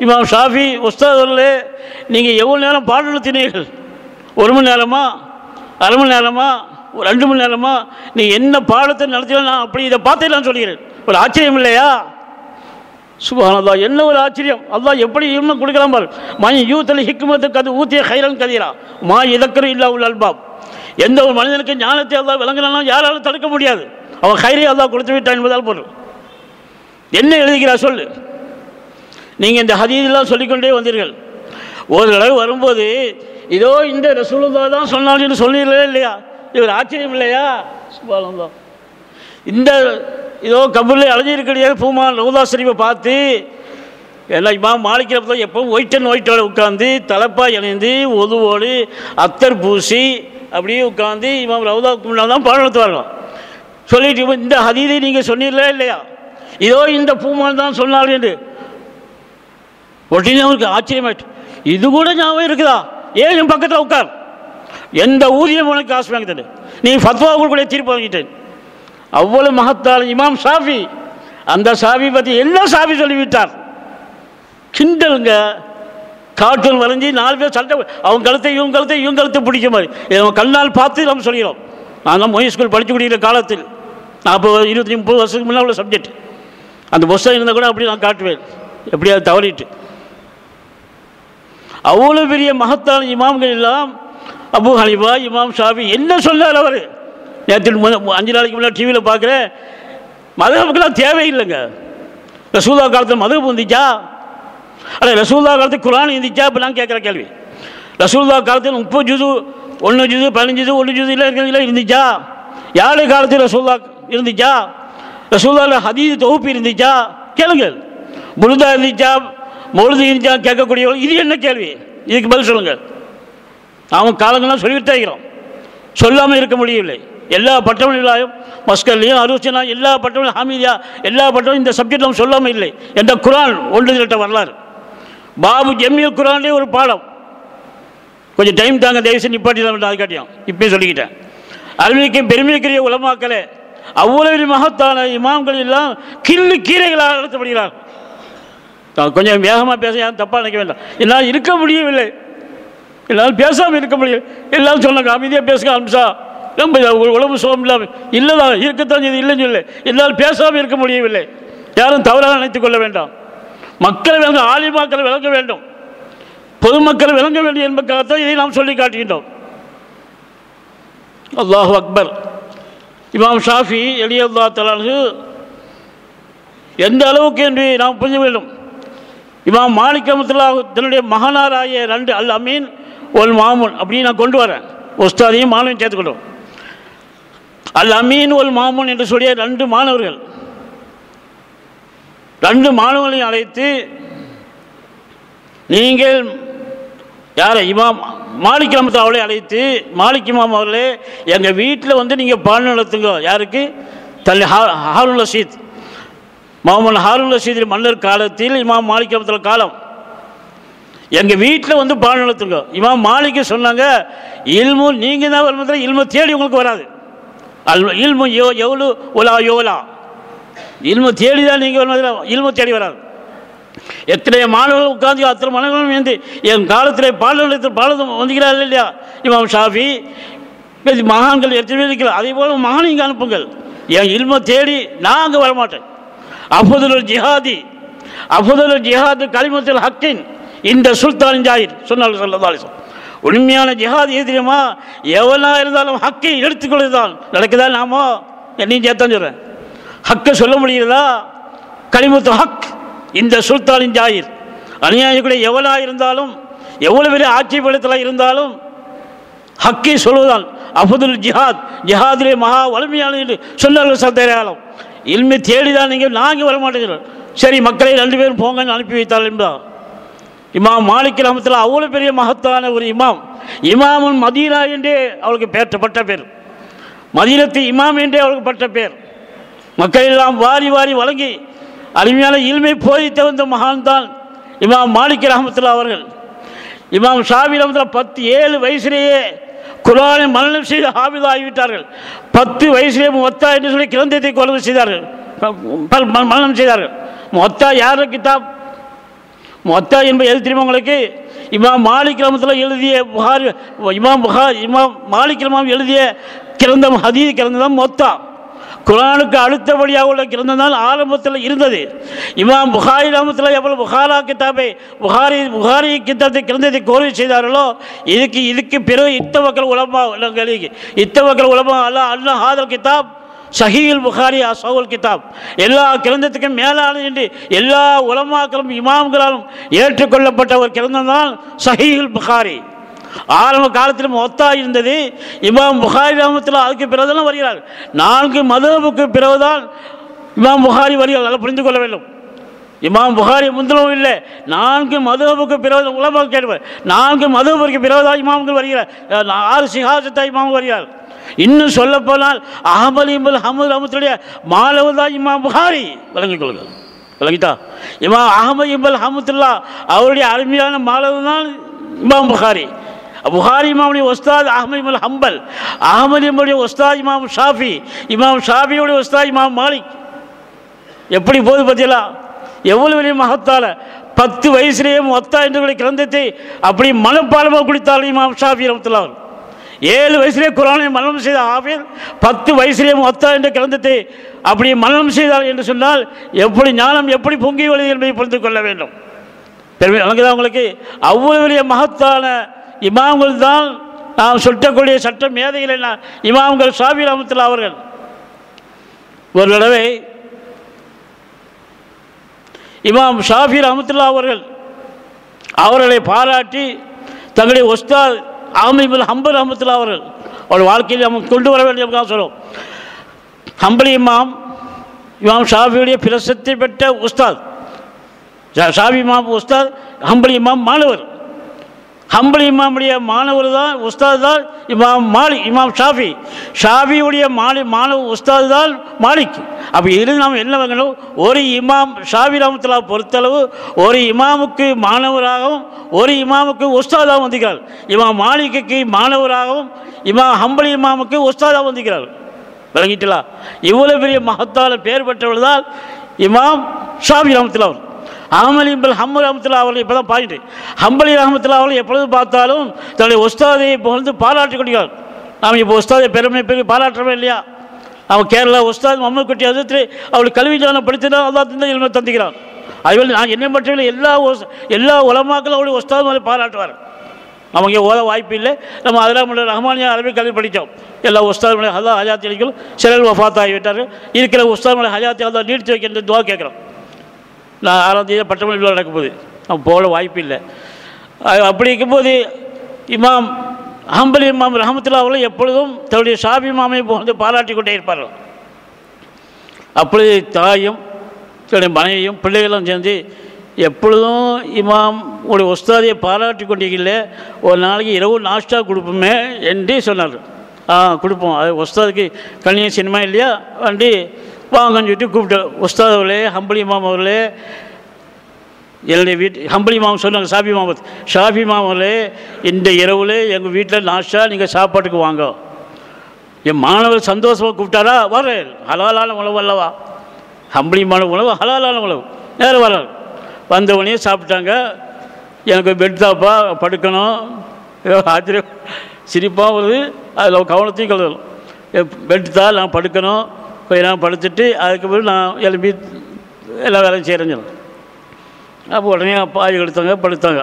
இமாம் ஷாஃபி, உஸ்தாத் அவர்களே, நீங்கள் எவ்வளோ நேரம் பாடம் நடத்தினீர்கள்? 1 மணி நேரமா, அரை மணி நேரமா, 2 மணி நேரமா? நீ என்ன பாடத்தை நடத்தினா நான் அப்படி இதை பார்த்தேன் சொல்கிறேன். ஒரு ஆச்சரியம் இல்லையா? சுப்ஹானல்லாஹ், என்ன ஒரு ஆச்சரியம்! அல்லாஹ் எப்படி இல்ம கொடுக்கலாம் பாரு. மணி யூத்தல் ஹிக்மத்துக்கு அது ஊத்திய ஹைரன் கதீரா மா இதக்கரு இல்லா உல் அல்பாப். எந்த ஒரு மனிதனுக்கு ஞானத்தை அல்லாஹ் விளங்கினா யாராலும் தடுக்க முடியாது. அவன் ஹைரை அல்லாஹ் கொடுத்து விட்டான் என்பதால் பொருள். என்ன எழுதுகிறா சொல்லு. நீங்கள் இந்த ஹதீஸெல்லாம் சொல்லிக்கொண்டே வந்தீர்கள். ஒரு தடவை வரும்போது இதோ இந்த ரசூலுல்லாஹ் தான் சொன்னாலும் என்று சொன்னீர்களே இல்லையா? இது ஒரு ஆச்சரியம் இல்லையா? சுப்ஹானல்லாஹ். இந்த இதோ கபூரில் அலைஞ்சிருக்கிற பூமா ரவுதா ஷரீஃபை பார்த்து எல்லாம் இமாம் மாலிக் ரஹ்மத்துல்லாஹி எப்பவும் ஒயிட்டோட உட்காந்து தலைப்பாக இணைந்து ஒதுவோடு அத்தர் பூசி அப்படியே உட்காந்து இமாம் ரவுதாவுக்கு முன்னால் தான் பாடம் நடத்துவார்கள். சொல்லிட்டு இந்த ஹதீஸை நீங்கள் சொன்னீர்களே இல்லையா? இதோ இந்த பூமான் தான் சொன்னார்கள் என்று உடனே அவருக்கு ஆச்சரியமாயிட்டு, இது கூட ஞாபகம் இருக்குதா? ஏன் என் பக்கத்தில் உட்கார், எந்த ஊதியம் உனக்கு காசு வாங்கிட்டேன், நீ ஃபத்வா கூட தீர்ப்பு வாங்கிட்டேன். அவ்வளவு மகத்தால் இமாம் ஷாஃபி. அந்த ஷாஃபி பற்றி எல்லா ஷாஃபி சொல்லிவிட்டார். கிண்டலுங்க, கார்ட்டூன் வரைஞ்சி 4 பேர் சண்டை, அவங்க கழுத்தை இவங்க கழுத்தை பிடிக்க மாதிரி அவன் கண்ணால் பார்த்து நம்ம சொல்கிறோம். நான் தான் மொழி ஸ்கூல் படித்து கொடுக்கிற காலத்தில் 40, 20, 30 வருஷத்துக்கு முன்னாடி உள்ள சப்ஜெக்ட். அந்த புஸ்தகம் இருந்தால் கூட அப்படி நான் காட்டுவேன், எப்படியாவது தவறிட்டு. அவ்வளோ பெரிய மகத்தான இமாம்கள் எல்லாம் அபு ஹனீஃபா, இமாம் ஷாஃபி என்ன சொன்னார் அவர்? நேற்று 5 நாளைக்கு முன்னாடி டிவியில் பார்க்குறேன். மதுஹபுக்கெல்லாம் தேவையில்லைங்க. ரசூலுல்லாஹ் காலத்தில் மதுஹப் இருந்துச்சா? அட ரசூலுல்லாஹ் காலத்தில் குர்ஆன் இருந்துச்சா? இப்போ நான் கேட்குற கேள்வி. ரசூலுல்லாஹ் காலத்தில் 30 ஜுது, 1 ஜுது, 15 ஜுது, 1 ஜுது இல்லை இருக்கிறதுல இருந்துச்சா? யாருடைய காலத்தில் ரசூலுல்லாஹ் இருந்துச்சா? ரசூலுல்லாஹ் ஹதீஸ் தொகுப்பு இருந்துச்சா? கேளுங்கள். புருதா இருந்துச்சா? மௌலிது இருந்துச்சா? கேட்கக்கூடியவர்கள் இது என்ன கேள்வி? இதுக்கு பதில் சொல்லுங்கள். அவன் காலங்கள்லாம் சொல்லிவிட்டு இருக்கிறோம், சொல்லாமல் இருக்க முடியவில்லை. எல்லா பட்டமளியும் மஸ்கல்லையும் அருச்சனா எல்லா பட்டமும் ஹாமிதியா எல்லா பட்டமும் இந்த சப்ஜெக்ட் நம்ம சொல்லாமல் இல்லை. என்ற குரான் 1 திரட்ட வரலாறு பாபு ஜம்மியல் குரானே ஒரு பாடம். கொஞ்சம் டைம் தாங்க, தயவுசெய்து நிப்பாட்டி தான் அது காட்டியும் இப்பயே சொல்லிக்கிட்டேன். அருமைக்கும் பெருமைக்குரிய உலமாக்களே, அவ்வளவு மகத்தான இமாம்கள் எல்லாம் கிள்ளு கீரைகளாக நடத்தப்படுகிறார். கொஞ்சம் வேகமாக பேச யாரும் தப்பாக நினைக்க வேண்டாம். என்னால் இருக்க முடியவில்லை, என்னால் பேசாமல் இருக்க முடியல. எல்லாம் சொன்னாங்க அமைதியாக பேசுங்க அம்சா, ரொம்ப உடம்பு சோகம் இல்லாமல் இல்லைதான் இருக்கத்தான் இது இல்லைன்னு சொல்லி என்னால் பேசாமல் இருக்க முடியவில்லை. யாரும் தவறாக நினைத்துக் கொள்ள வேண்டாம். மக்களை விளங்க, ஆலிமாக்களை விளங்க வேண்டும், பொதுமக்களை விளங்க வேண்டும் என்பதற்காகத்தான் இதை நாம் சொல்லி காட்டுகின்றோம். அல்லாஹு அக்பர். இமாம் ஷாஃபி ரலியல்லாஹு தஆலா எந்த அளவுக்கு என்று நாம் புரிஞ்ச வேண்டும். இமாம் மாலிக் ரஹ்மத்துல்லாஹ் தன்னுடைய மகனாராகிய 2 அல் அமீன் ஒல் மாமூன் அப்படின்னு நான் கொண்டு வரேன். உஸ்தாதையும் மாணவன் சேர்த்துக்கொள்ளும். அல் அமீன் ஒல் மாமூன் என்று சொல்லிய 2 மாணவர்கள், 2 மாணவர்களையும் அழைத்து, நீங்கள் யாரை இமாம் மாலிக் ரஹ்மத்துல்லாஹ் அவளை அழைத்து, மாலிக் இமாம் அவர்களே எங்கள் வீட்டில் வந்து நீங்கள் பாடம் நடத்துங்க. யாருக்கு? தள்ளி ஹாரூன் ரஷீத், முகமது ஹாரூன் ரஷீத் மன்னர் காலத்தில் இமாம் மாலிக் ரஹ்மத்துல்லாஹ் காலம், எங்கள் வீட்டில் வந்து பாடம் நடத்துங்க. இமாம் மாலிக்கு சொன்னாங்க, இல்மு நீங்கள் தான் வரும்போது இல்மு தேடி உங்களுக்கு வராது. இல்மு எவ்வளோ ஒலா யோலா, இல்மு தேடி தான் நீங்கள் வரும்போது இல்மு தேடி வராது. எத்தனை மாணவர்கள் உட்காந்து அத்தனை மாணவர்களும் வந்து என் காலத்தில் பாடம் வந்துக்கிறார்கள் இல்லையா? இமாம் ஷாஃபி மகான்கள் எத்தனை இருக்கிறார். அதே போல் மகான் இங்கே அனுப்புங்கள். என் இல்மை தேடி நான் அங்கே வரமாட்டேன். அஃபதுல் ஜிஹாதி, அஃபதுல் ஜிஹாது கலிமத்துல் ஹக்கின் இந்த சுல்தான் ஜாயிர் சொன்னார்கள் ஸல்லல்லாஹு அலைஹி வஸல்லம். உண்மையான ஜிஹாத் எது தெரியுமா? எவனா இருந்தாலும் ஹக்கை எடுத்துக்கொள்ளுதான். நடக்குதா? நாமோ என்னையும் சேர்த்தான் சொல்கிறேன். ஹக்கை சொல்ல முடிகிறதா? கலிமத்து ஹக் இந்த சுல்தானின் ஜாயிர். அநியாயக்கூடிய எவனா இருந்தாலும், எவ்வளவு பெரிய ஆட்சிப்படத்தில் இருந்தாலும் ஹக்கை சொல்வதுதான் அஃபதுல் ஜிஹாத். ஜிஹாதிலே மகா வலிமையான என்று சொன்னார்கள் சந்தேகம். இல்மை தேடிதான் நீங்கள் நாங்கள் வரமாட்டேங்கிறோம். சரி மக்களை 2 பேரும் போங்கன்னு அனுப்பி வைத்தார்கள் என்பதா? இமாம் மாலிக் ரஹ்மத்துல்லாஹ் அவ்வளோ பெரிய மகத்தான ஒரு இமாம். இமாமுன் மதீனா என்றே அவளுக்கு பட்ட பேர், மதீனத்து இமாம் என்றே அவளுக்கு பட்ட பேர். மக்கள் எல்லாம் வாரி வாரி வழங்கி அருமையான இல்மை போதித்த வந்த மகான் தான் இமாம் மாலிக் ரஹ்மத்துல்லாஹ் அவர்கள். இமாம் ஷாஃபி ரஹ்மத்துல்லாஹ் 7 வயசிலேயே குர்ஆனை மனனம் செய்து ஹாஃபிஸ் ஆகிவிட்டார்கள். 10 வயசிலே முவத்தா என்று சொல்லி கிரந்தத்தை கொலை செய்தார்கள், மனனம் செய்தார்கள். முவத்தா யார் கிதாப்? முவத்தா என்பது எது தெரியுமா உங்களுக்கு? இமாம் மாலிக் ரஹ்மத்துல்லாஹ் எழுதிய புகாரி, இமாம் மாலிக் ரஹ்மத்துல்லாஹ் எழுதிய கிரந்தம், ஹதீஸ் கிரந்தம் முவத்தா. குர்ஆனுக்கு அடுத்தபடியாக உள்ள கிரந்தம் தான் ஆரம்பத்தில் இருந்தது. இமாம் புகாரி ரஹ்மத்துல்லாஹ் எவ்வளவு புகாரா கிதாபை புகாரி கிதாபத்தை கிரந்தத்தை கோரி செய்தார்களோ, இதுக்கு பிறகு இத்தவக்கல் உலமா அல்லா ஹாதல் கிதாப் சஹீல் புகாரி அசவுல் கிதாப் எல்லா கிரந்தத்துக்கும் மேலான என்று எல்லா உலமாக்களும் இமாம்களாலும் ஏற்றுக்கொள்ளப்பட்ட ஒரு கிரந்தம் தான் சஹீல் புகாரி. ஆரம்ப காலத்தில் மொத்தா இருந்தது. இமாம் புகாரி ரஹ்மத்துல்லாஹ் அதுக்கு பிறகுதான் வருகிறார். 4 மதுஹபுக்கு பிறகுதான் இமாம் புகாரி வருகிறார். நல்லா புரிந்து கொள்ள வேண்டும். இமாம் புகாரி முந்தினவும் இல்லை. 4 மதுஹபுக்கு பிறகு உலமா கேட்பார். 4 மதுஹபுக்கு பிறகுதான் இமாம்கள் வருகிறார். 6 சிஹாசத்தா இமாம் வருகிறார். இன்னும் சொல்ல போனால் அஹ்மது இப்னு ஹம்பல் ரஹ்மத்துல்லாஹி மாலவர் தான் இமாம் புகாரி. விளங்கிக் கொள்ளுங்கள். விளங்கிட்டா? இமாம் அஹ்மது இப்னு ஹம்பல் அவருடைய அருமையான மாலவர் தான் இமாம் புகாரி. புகாரி இமாமுடைய உஸ்தாத் அஹ்மது இப்னு ஹம்பல், அஹ்மது இப்னுடைய உஸ்தாத் இமாம் ஷாஃபி, இமாம் ஷாஃபியுடைய உஸ்தாத் இமாம் மாலிக். எப்படி போது பார்த்தீங்களா? எவ்வளவு பெரிய மகத்தால 10 வயசுலேயே மொத்தா என்று கிரந்தத்தை அப்படி மனப்பாடமாக குடித்தார்கள் இமாம் ஷாஃபி ரஹ்மத்துல்லாஹ். 7 வயசுலேயே குர்ஆனை மனனம் செய்த ஹாஃபிஸ் 10 வயசுலேயே மொத்தா என்ற கிரந்தத்தை அப்படி மனனம் செய்தார் என்று சொன்னால் எப்படி ஞானம் எப்படி பொங்கி வழிது என்பதை புரிந்து கொள்ள வேண்டும். பெருமை உங்களுக்கு அவ்வளவு பெரிய மகத்தான இமாம்கள் தான் நாம் சொல்லக்கூடிய சட்ட மேதைகளை இமாம்கள் ஷாஃபி ரஹ்மத்துல்லாஹ் அவர்கள். ஒரு தடவை இமாம் ஷாஃபி ரஹ்மத்துல்லாஹ் அவர்களை பாராட்டி தங்களுடைய உஸ்தாத் அஹ்மது இப்னு ஹம்பல் ரஹ்மத்துல்லாஹ் அவர்கள் வாழ்க்கையில் நம்ம கொண்டு வர வேண்டிய சொல்லுவோம். ஹம்பலி இமாம் ஷாஃபியுடைய பிரசித்தி பெற்ற உஸ்தாத். ஷாஃபி இமாம் உஸ்தாத், ஹம்பலி இமாம் மாணவர். ஹம்பலி இமாமுடைய மாணவர் தான் உஸ்தாத் தான் இமாம் ஷாஃபி. ஷாஃபியுடைய மாணவர் உஸ்தாத் தான் மாலிக். அப்போ இருந்து நாம் என்ன வாங்கணும்? ஒரு இமாம் ஷாஃபி ரஹ்மத்துல்லாஹ் பொறுத்தளவு ஒரு இமாமுக்கு மாணவராகவும் ஒரு இமாமுக்கு உஸ்தாதாகவும் வந்திருக்கிறார். இமாம் மாலிக்கு மாணவராகவும் இமாம் ஹம்பலி இமாமுக்கு உஸ்தாதாகவும் வந்திருக்கிறார். விளங்கிட்டா? இவ்வளவு பெரிய மகத்தால பேர் பெற்றவர்கள் தான் இமாம் ஷாஃபி ரஹ்மத்துல்லாஹ். அஹ்மது இப்னு ஹம்பல் ரஹ்மத்துல்லாஹ் அவர்கள் இப்போ தான் பாயிண்ட். ஹம்பலி ரஹ்மத்துல்லாஹ் அவர்கள் எப்பொழுது பார்த்தாலும் தன்னுடைய உஸ்தாதை புகழ்ந்து பாராட்டி கொண்டிருக்கிறார். நாம் இப்போ உஸ்தாதை பெருமை பாராட்டுறோமே இல்லையா? அவன் கேரளா உஸ்தாத் முகமது குட்டி ஹஜ்ரத் அவளுக்கு கல்வி ஞானம் படித்ததான் அல்லாஹ் தந்த இல்மை தந்துக்கிறான். அதுபோல் நான் என்னை மட்டும் எல்லா உலமாக்களும் அவளுடைய உஸ்தாத் மாதிரி பாராட்டுவார். அவங்க ஓத வாய்ப்பு இல்லை. நம்ம அதெல்லாம் ரஹ்மானியா அரபிக் கல்வி படித்தோம். எல்லா உஸ்தாதுடைய அல்லாஹ் ஹஜாத்தி அளிக்கலும் சிலர் வஃபாத் ஆகிவிட்டார்கள். இருக்கிற உஸ்தாதுடைய ஹஜாத்தி அல்லாஹ் நீடித்து வைக்கின்ற துவா கேட்குறோம். நான் 6ஆம் தேதி பட்டமளிப்பு நடக்க போகுது. போல வாய்ப்பு இல்லை. அப்படி இருக்கும்போது இமாம் ஹம்பலி இமாம் ரஹமத்துல்லாஹி அவர்கள் எப்பொழுதும் தன்னுடைய ஷாஃபி இமாமை வந்து பாராட்டி கொண்டே இருப்பார்கள். அப்படி தாயும் தன்னுடைய மனைவியும் பிள்ளைகளும் சேர்ந்து எப்பொழுதும் இமாம் உடைய உஸ்தாதியை பாராட்டி கொண்டீங்களே, ஒரு நாளைக்கு இரவு நாஷ்டா கொடுப்போமே என்று சொன்னார்கள். கொடுப்போம், அது உஸ்தாதுக்கு கண்ணிய சினிமா இல்லையா, வண்டி வாங்கன்னு சொல்லிட்டு கூப்பிட்டு, உஸ்தாத் அவர்களே, ஹம்பலி இமாம் அவர்களே, என்னுடைய ஹம்பலி இமாம் சொன்னாங்க, ஷாஃபி இமாம் அவர்களே, இந்த இரவில் எங்கள் வீட்டில் நாஷ்டா நீங்கள் சாப்பாட்டுக்கு வாங்க. என் மாணவர் சந்தோஷமாக கூப்பிட்டாரா, வரேன். ஹலாலான உணவு அல்லவா, ஹம்பலிமான உணவு ஹலாலான உணவு. நேரம் வராது. வந்தவனே சாப்பிட்டாங்க. எனக்கு பெட் தாப்பா படுக்கணும். ஆச்சரியம் சிரிப்பாக வருது, அதில் கவனத்தையும் கலரும். பெட் தான் நான் படுக்கணும், கொஞ்ச நேரம் படுத்துட்டு அதுக்கு பிறகு நான் எழுப்பி எல்லா வேலையும் செய்கிறேன்னு சொல்லணும். அப்போ உடனே பாய் எடுத்தாங்க, படுத்தாங்க.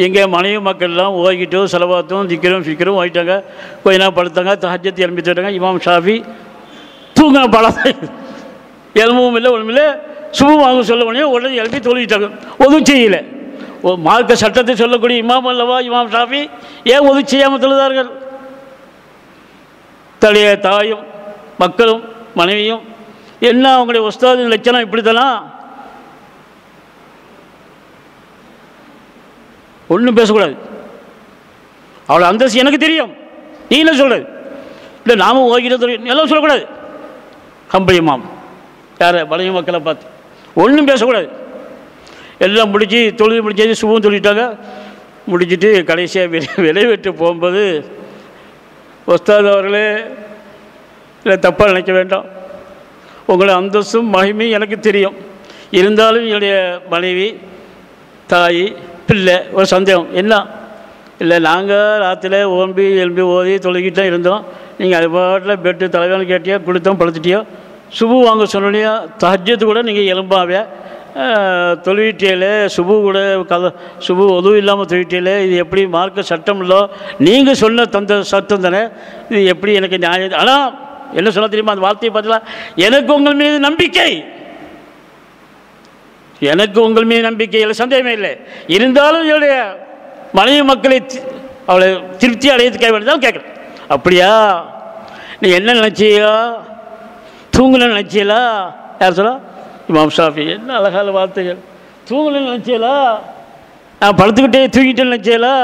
எங்கே மனைவி மக்கள்லாம் ஓய்கிட்டும் செலவாத்தும் திக்கிறோம் ஃபிக்கிறோம் ஓயிட்டாங்க. கொஞ்ச நேரம் படுத்தாங்க. தஹஜ்ஜத் எழுப்பி தட்டாங்க. இமாம் ஷாஃபி தூங்கின பழம் எலும்பவும் இல்லை ஒன்றும் இல்லை. சுபு வாங்க சொல்ல உடனே எழுப்பி தொழுகிட்டாங்க. ஒது செய்யலை. மார்க்க சட்டத்தை சொல்லக்கூடிய இமாம் அல்லவா இமாம் ஷாஃபி, ஏன் ஒது செய்யாமல் தொழுதார்கள்? தடைய தாயும் மக்களும் மனைவியும் என்ன அவங்களுடைய உஸ்தாதின் லட்சணம் இப்படி தானா? ஒன்றும் பேசக்கூடாது. அவளை அந்தஸ்து எனக்கு தெரியும், நீ என்ன சொல்கிறது? இல்லை நாமும் ஓகிட்டு எல்லாம் சொல்லக்கூடாது. ஹம்பலி இமாம் யாரை பழைய மக்களை பார்த்து ஒன்றும் பேசக்கூடாது. எல்லாம் முடிச்சு தொழுது முடிச்சது சுபம் சொல்லிட்டாங்க. முடிச்சுட்டு கடைசியாக விளைவெட்டு போகும்போது, உஸ்தாத் அவர்களே, இல்லை தப்பாக நினைக்க வேண்டாம், உங்களை அந்தஸ்தும் மகிமையும் எனக்கு தெரியும், இருந்தாலும் என்னுடைய மனைவி தாய் பிள்ளை ஒரு சந்தேகம் என்ன இல்லை, நாங்கள் ராத்திரில எழும்பி ஓதி தொழுகிட்டே இருந்தோம், நீங்கள் அது பாட்டில் பெட்டு தலைவன் கேட்டியோ கொடுத்தோம் படுத்துட்டியோ, சுபு வாங்க சொன்னியா, தஹஜ்ஜத் கூட நீங்கள் எலும்பாவே தொழுவிட்டியில் சுபு கூட சுபு உதவி இல்லாமல் தொழுவிட்டியில், இது எப்படி மார்க்க சட்டம் இல்லோ, நீங்கள் சொன்ன தந்த சட்டம் தானே, இது எப்படி எனக்கு நியாயம்? ஆனால் என்ன சொல்ல தெரியுமா அந்த வார்த்தையை பார்த்தீங்களா, எனக்கு உங்கள் மீது நம்பிக்கை, எனக்கு உங்கள் மீது நம்பிக்கை இல்லை, சந்தேகமே இல்லை. இருந்தாலும் என்னுடைய மனைவி மக்களை அவளை திருப்தி அடையத்துக்காக வேண்டியதான் கேட்குறேன். அப்படியா, நீ என்ன நினச்சியா, தூங்கலன்னு நினச்சியலா? யார் சொல்ல? இமாம் ஷாஃபி. என்ன அழகான வார்த்தைகள். தூங்கலன்னு நினச்சியலா? நான் படுத்துக்கிட்டே தூங்கிட்டேன்னு நினச்சியலா?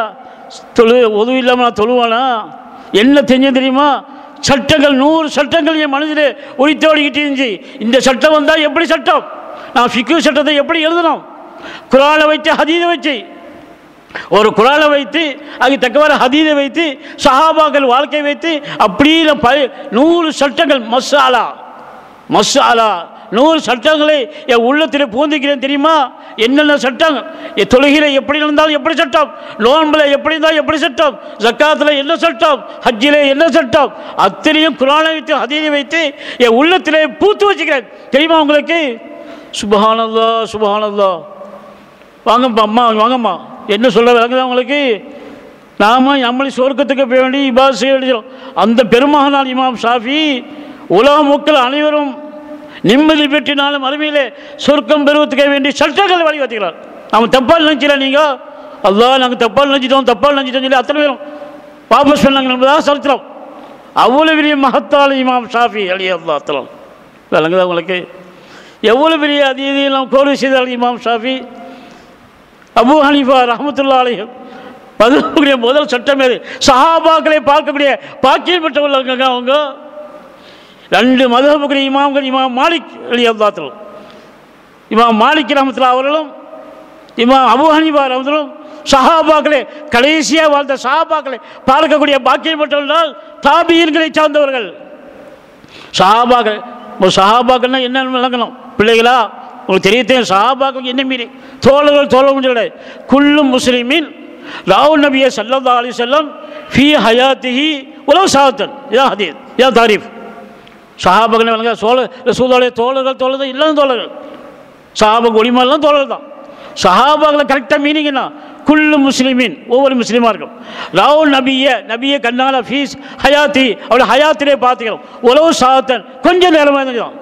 உதவி இல்லாமல் நான் தொழுவானா? என்ன தெரிஞ்ச தெரியுமா, சட்டங்கள் 100 சட்டங்கள் என் மனதில் உரித்தோடிக்கிட்டு இருந்துச்சு. இந்த சட்டம் வந்தால் எப்படி சட்டம், நான் ஃபிக்ஹ் சட்டத்தை எப்படி எழுதணும், குர்ஆனை வைத்து ஹதீஸை வச்சு, ஒரு குர்ஆனை வைத்து அதுக்கு தக்கவாறு ஹதீஸை வைத்து சஹாபாக்கள் வாழ்க்கை வைத்து அப்படி 100 சட்டங்கள் மஸ்ஸாலா 100 சட்டங்களை என் உள்ளத்தில் பூந்திக்கிறேன் தெரியுமா? என்னென்ன சட்டம், தொழுகையில் எப்படி இருந்தாலும் எப்படி சட்டம், நோன்பில் எப்படி இருந்தாலும் எப்படி சட்டம், ஜக்காத்தில் என்ன சட்டம், ஹஜ்ஜில் என்ன சட்டம், அத்தனையும் குர்ஆனை வைத்து ஹதீஸை வைத்து என் உள்ளத்தில் பூத்து வச்சுக்கிறேன் தெரியுமா உங்களுக்கு? சுப்ஹானல்லாஹ் சுப்ஹானல்லாஹ். வாங்கப்பா அம்மா, வாங்கம்மா, என்ன சொல்ல விளங்குதா உங்களுக்கு? நாம நம்மளை சொர்க்கத்துக்கு போக வேண்டி இபாதத் செய்ய வேண்டியோம். அந்த பெருமகனார் இமாம் ஷாஃபி உலக மக்கள் அனைவரும் நிம்மதி பெற்றினாலும் அருமையிலே சொர்க்கம் பெறுவதற்க வேண்டிய சட்டங்கள் வழிவகுக்கிறார். நாம் தப்பால் நினைச்சிடல, நீங்கள் அல்லாஹ் நாங்கள் தப்பால் நினைச்சிட்டோம் சொல்லி அத்தனை பேரும் வாபஸ் பண்ணாங்க என்பதாக சரித்திரம். அவ்வளோ பெரிய மகத்தால் இமாம் ஷாஃபி அலி அல்லாஹ் தஆலா. விளங்குதா உங்களுக்கு? எவ்வளோ பெரிய அதீதெல்லாம் கோர்வை செய்தார்கள் இமாம் ஷாஃபி. அபூ ஹனீஃபா ரஹ்மத்துல்லாஹி அலைஹி மதுஹபுடைய முதல் சட்டம் எது? சஹாபாக்களை பார்க்கக்கூடிய பாக்கியம் பெற்றவங்க அவங்க. 2 மதுஹபுடைய இமாம்கள், இமாம் மாலிக் ரலியல்லாஹு தஆலா, இமாம் மாலிக் ரஹ்மத்துல்லாஹி அவர்களும் இமாம் அபூ ஹனீஃபா ரஹ்மத்துல்லாஹி சஹாபாக்களை கடைசியாக வாழ்ந்த சஹாபாக்களை பார்க்கக்கூடிய பாக்கியம் பெற்றவர்கள் தாபியீன்களை சார்ந்தவர்கள். சஹாபாக்கள்னா என்ன விளங்கணும் பிள்ளைகளா? உங்களுக்கு தெரியத்தையும் சஹாபாக்கள் என்ன மீறி தோழர்கள் குல்லு முஸ்லிமின் ராவு நபியை ஸல்லல்லாஹு அலைஹி வஸல்லம் ஃபீ ஹயாத்திஹி உலவ் ஸாஅத்தன். இதான் ஹதீஸ், இதான் தாரீஃப். சஹாபாக்கள் விளங்க ரசூலுல்லாஹி தோழர்கள் இல்லாத தோழர்கள், சஹாபாக்கு ஒளிமாலாம் தோழர்கள் தான். சஹாபாக்களை கரெக்டாக மீனிங் என்ன? குல்லு முஸ்லிமின், ஒவ்வொரு முஸ்லீமாக இருக்கும். ராவு நபியை கண்ணால ஃபீஸ் ஹயாத்தி, அவளை ஹயாத்திலே பார்த்துக்கிறோம். உலவு சாத்தன், கொஞ்சம் நேரமாக இருந்துக்கலாம்.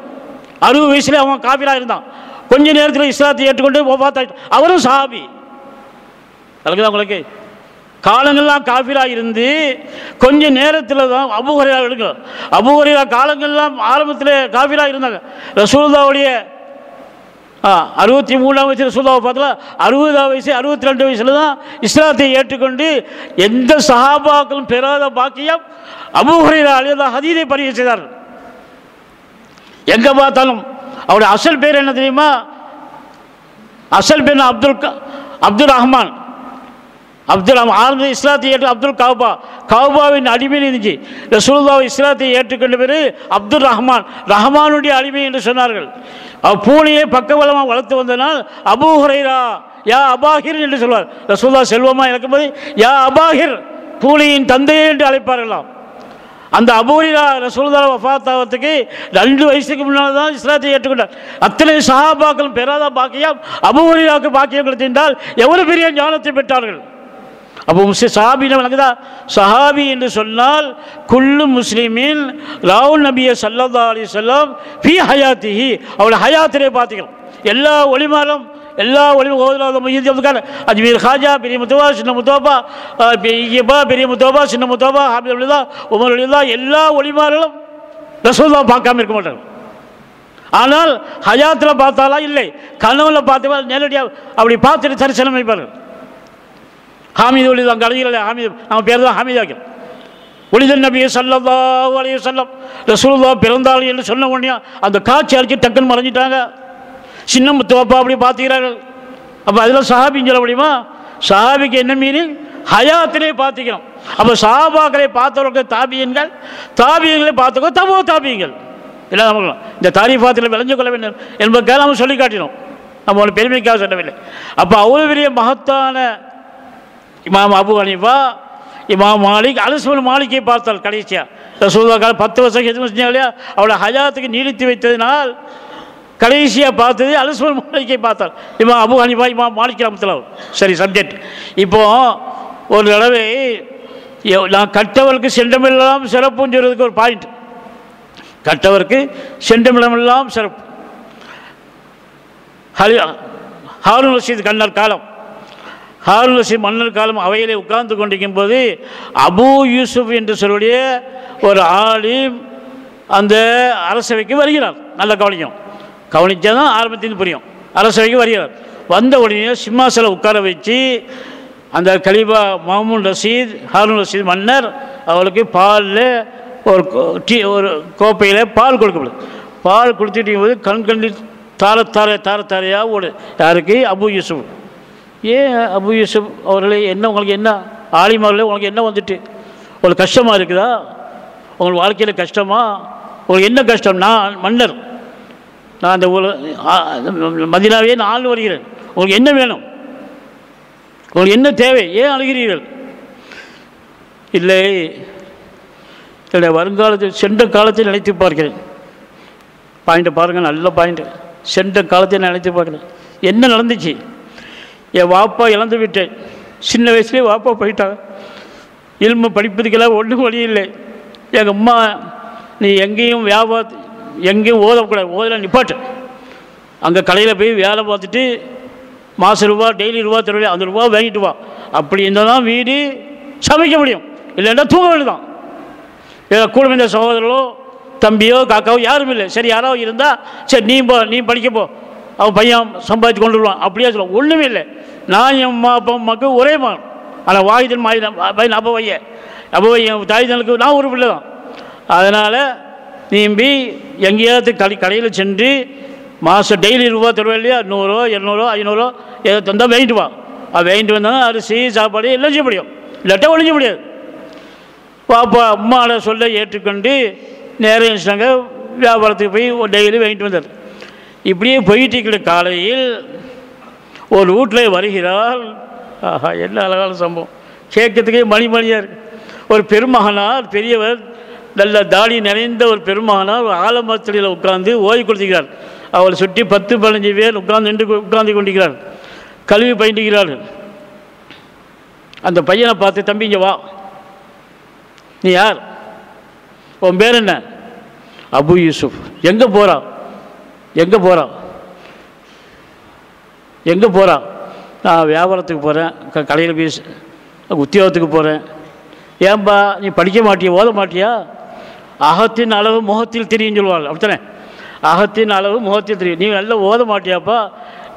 60 வயசுல அவன் காபிராக இருந்தான். கொஞ்ச நேரத்தில் இஸ்லாத்தை ஏற்றுக்கொண்டு வஃபாத்தாயிட்டார். அவரும் சஹாபி. அதுக்குதான் உங்களுக்கு காலங்கள்லாம் காஃபிராக இருந்து கொஞ்ச நேரத்தில் தான் அபூ ஹுரைரா எடுக்கணும். அபூ ஹுரைரா காலங்கள்லாம் ஆரம்பத்தில் காஃபிராக இருந்தாங்க. ரசூலுல்லாஹ்வுடைய 63ஆம் வயசு ரசூலுல்லாஹ் பார்த்தல 60ஆம் வயசு 62 வயசில் தான் இஸ்லாத்தை ஏற்றுக்கொண்டு எந்த சஹாபாக்களும் பெறாத பாக்கியம் அபூ ஹுரைரா அலியல்லாஹு ஹதீஸை பதிவு செய்தார்கள். எங்கே பார்த்தாலும் அவருடைய அசல் பேர் என்ன தெரியுமா? அசல் பேர் அப்துல் ரஹ்மான். ஆரம்ப இஸ்லாத்தை ஏற்று அப்துல் கௌபாவின் அடிமை இருந்துச்சு. ரசூலுல்லாஹ் இஸ்லாத்தை ஏற்றுக்கொண்ட பிறகு அப்துல் ரஹ்மானுடைய அடிமை என்று சொன்னார்கள். பூனையை பக்கபலமாக வளர்த்து வந்தனால் அபூ ஹுரைரா யா அபாஹிர் என்று சொல்வார். ரசூலுல்லாஹ் செல்வமாக இறக்கும்போது யா அபாஹிர் பூனையின் தந்தையே என்று அழைப்பார்களாம். அந்த அபூ ஹுரைரா ரசூலுல்லாஹ் வஃபாத் ஆவதுக்கு 2 வயசுக்கு முன்னால் தான் இஸ்லாத்தை ஏற்றுக்கொண்டார். அத்தனை சஹாபாக்களும் பெறாத பாக்கியம் அபூ ஹுரைராவுக்கு பாக்கியம் கிடைத்திருந்தால் எவ்வளவு பெரிய ஞானத்தை பெற்றார்கள். அப்போ சஹாபி வழங்குதா? சஹாபி என்று சொன்னால் குல்லு முஸ்லிமின் ராவுல் நபிய ஸல்லல்லாஹு அலைஹி வஸல்லம் ஃபீ ஹயாத்திஹி, அவருடைய ஹயாத்திலே பார்த்துக்கிறோம். எல்லா ஒளிமாரும் அஜ்மீர் ஹாஜா பெரிய முத்தவா சின்ன முத்தோபா பெரிய முத்தோபா சின்ன முத்தோபா ஹாபித் அலில்லா உமர் அலில்லா எல்லா ஒளிமார்களும் ரசூலுல்லாஹ் பார்க்காம இருக்க மாட்டாங்க. ஆனால் ஹயாத்தில் பார்த்தாலா இல்லை, கனவுல பார்த்தவா நேரடியாக அப்படி பார்த்துட்டு தரிசனம் வைப்பார்கள். ஹாமிது ஒளிது அங்கே அழகில் ஹாமிது, நம்ம பேர் தான் ஹாமிதாக்கள். ஒளிதன் நபி ஸல்லல்லாஹு அலைஹி வஸல்லம் ரசூலுல்லாஹ் பிறந்தாள் என்று சொன்ன உடனே அந்த காட்சி அடிச்சு டக்குன்னு மறைஞ்சிட்டாங்க. சின்ன முத்தோப்பா அப்படி பார்த்துக்கிறார்கள். அப்போ அதில் சஹாபின்னு சொல்ல முடியுமா? சஹாபிக்கு என்ன மீனிங்? ஹயாத்திலே பார்த்துக்கிறோம். அப்போ சஹாபாக்களை பார்த்தவர்கள் தாபியங்களை பார்த்தவங்க தாபியங்கள் இல்லை. நமக்கு இந்த தாரிஃபாத்தில் விளைஞ்சு கொள்ள வேண்டும் என்பதற்காக நம்ம சொல்லி காட்டினோம். நம்ம ஒரு பெருமைக்காக சொல்லவில்லை. அப்போ அவ்வளோ பெரிய மகத்தான இமாம் அபு ஹனீஃபா, இமாம் மாலிக், அனஸ் மாலிக்கை பார்த்தால் கடைசியாக ரசூலுல்லாஹ் கால 10 வருஷம் எதுவும் செஞ்சாங்க இல்லையா? அவளை ஹயாத்துக்கு நீடித்து வைத்ததினால் கடைசியாக பார்த்தது அனஸ் மாலிக்கை பார்த்தால். இமாம் அபு ஹனீஃபா, இமாம் மாலிக் ரஹ்மத்துல்லாஹ். சரி, சப்ஜெக்ட். இப்போது ஒரு தடவை நான் கட்டவருக்கு சென்றமெல்லாம் சிறப்புன்னு சொல்கிறதுக்கு ஒரு பாயிண்ட். கட்டவருக்கு சென்றமெல்லாம் சிறப்பு. ஹாரூன் ரஷீத் கண்ணர் காலம், ஹாரூன் ரஷீத் மன்னர் காலம் அவையிலே உட்கார்ந்து கொண்டிருக்கும் போது அபு யூசுப் என்று சொல்லக்கூடிய ஒரு ஆலிம் அந்த அரசவைக்கு வருகிறார். நல்ல கவனிச்சா தான் ஆரம்பத்தின் புரியும். அரசவைக்கு வருகிறார். வந்த உடனே சிம்மாசனம் உட்கார வச்சு அந்த கலீஃபா மஹ்மூத் ரஷீத், ஹாரூன் ரஷீத் மன்னர் அவளுக்கு பாலில் ஒரு கோப்பையில் பால் கொடுக்கப்படுது. பால் கொடுத்துட்டு போது கண்கண்ணில் தாரையாக ஓடு. யாருக்கு? அபு யூசுப். ஏன் அபு யூசுப் அவர்களே, என்ன உங்களுக்கு என்ன ஆலிம் அவர்களே, உங்களுக்கு என்ன வந்துட்டு உங்களுக்கு கஷ்டமாக இருக்குதா? உங்களுக்கு வாழ்க்கையில் கஷ்டமா? உங்களுக்கு என்ன கஷ்டம்? நான் மன்னர், நான் அந்த மதீனாவே நான் வருகிறேன். உங்களுக்கு என்ன வேணும்? உங்களுக்கு என்ன தேவை? ஏன் அழுகிறீர்கள்? இல்லை, என்னுடைய வருங்காலத்தில் சென்ற காலத்தில் நினைத்து பார்க்கிறேன். பாயிண்ட்டை பாருங்கள், நல்ல பாயிண்ட்டு. சென்ற காலத்தை நினைத்து பார்க்கிறேன். என்ன நடந்துச்சு? என் வாப்பா இழந்து விட்டேன். சின்ன வயசுலேயே வாப்பா போயிட்டாங்க. இல்மு படிப்பதுக்கெல்லாம் ஒன்றும் வழி இல்லை. எங்கள் அம்மா, நீ எங்கேயும் எங்கேயும் ஓதக்கூடாது, ஓதல நிப்பாட்டு. அங்கே கடையில் போய் வேலை பார்த்துட்டு மாத ரூபா டெய்லி ரூபா தருவா, அந்த ரூபா வாங்கிட்டு வா. அப்படி இருந்தால் தான் வீடு சமைக்க முடியும். இல்லைன்னா தூங்க வேண்டியதான். கூட இருந்த சகோதரர்களோ தம்பியோ காக்காவோ யாரும் இல்லை. சரி, யாராவது இருந்தால் சரி நீ படிக்க போ, அவன் பையன் சம்பாதிச்சு கொண்டு வருவான் அப்படியே சொல்லுவான். ஒன்றுமே இல்லை. நான் என் அம்மாவுக்கு ஒரே மகன். ஆனால் வாயுதன் பையன் அப்பவையன் தாய்தனுக்கு நான் ஒரு பிள்ளை தான். அதனால் நீம்பி எங்கேயாவது கடையில் சென்று மாதம் டெய்லி ரூபா தருவேன் இல்லையா, 100 200 500 ஏதோ தந்தால் வாங்கிட்டு வா. அது வாங்கிட்டு வந்தால் அரிசி சாப்பாடு எல்லாம் செய்ய முடியும், இல்லாட்டா ஒழிஞ்ச முடியாது. பாப்பா அம்மாவோட சொல்ல ஏற்றுக்கொண்டு நேரம் வச்சுட்டாங்க. வியாபாரத்துக்கு போய் டெய்லி வாங்கிட்டு வந்தார். இப்படியே போயிட்டு இருக்கிற காலையில் ஒரு வீட்டில் வருகிறார். ஆஹா, என்ன அழகான சம்பவம், கேட்கறதுக்கே மணியாக இருக்கு. ஒரு பெருமகனார், பெரியவர், நல்ல தாடி நிறைந்த ஒரு பெருமகனார் ஒரு ஆலமரத்தடியில் உட்கார்ந்து ஓய்வு கொடுத்துக்கிறார். அவளை சுற்றி 10-15 பேர் உட்கார்ந்து கொண்டிருக்கிறார். கல்வி பயின்றுகிறார்கள். அந்த பையனை பார்த்து, தம்பி இங்கே வா, நீ யார்? உன் பேர் என்ன? அபு யூசுப். எங்கே போகிறான்? எங்கே போகிறான்? நான் வியாபாரத்துக்கு போகிறேன், கடையில் போய் உத்தியோகத்துக்கு போகிறேன். ஏன்பா நீ படிக்க மாட்டியா, ஓத மாட்டியா? அகத்தின் அளவு முகத்தில் தெரியும்னு சொல்லுவாங்க, அப்படித்தானே? அகத்தின் அளவு முகத்தில் தெரியும். நீ நல்லா ஓத மாட்டியாப்பா,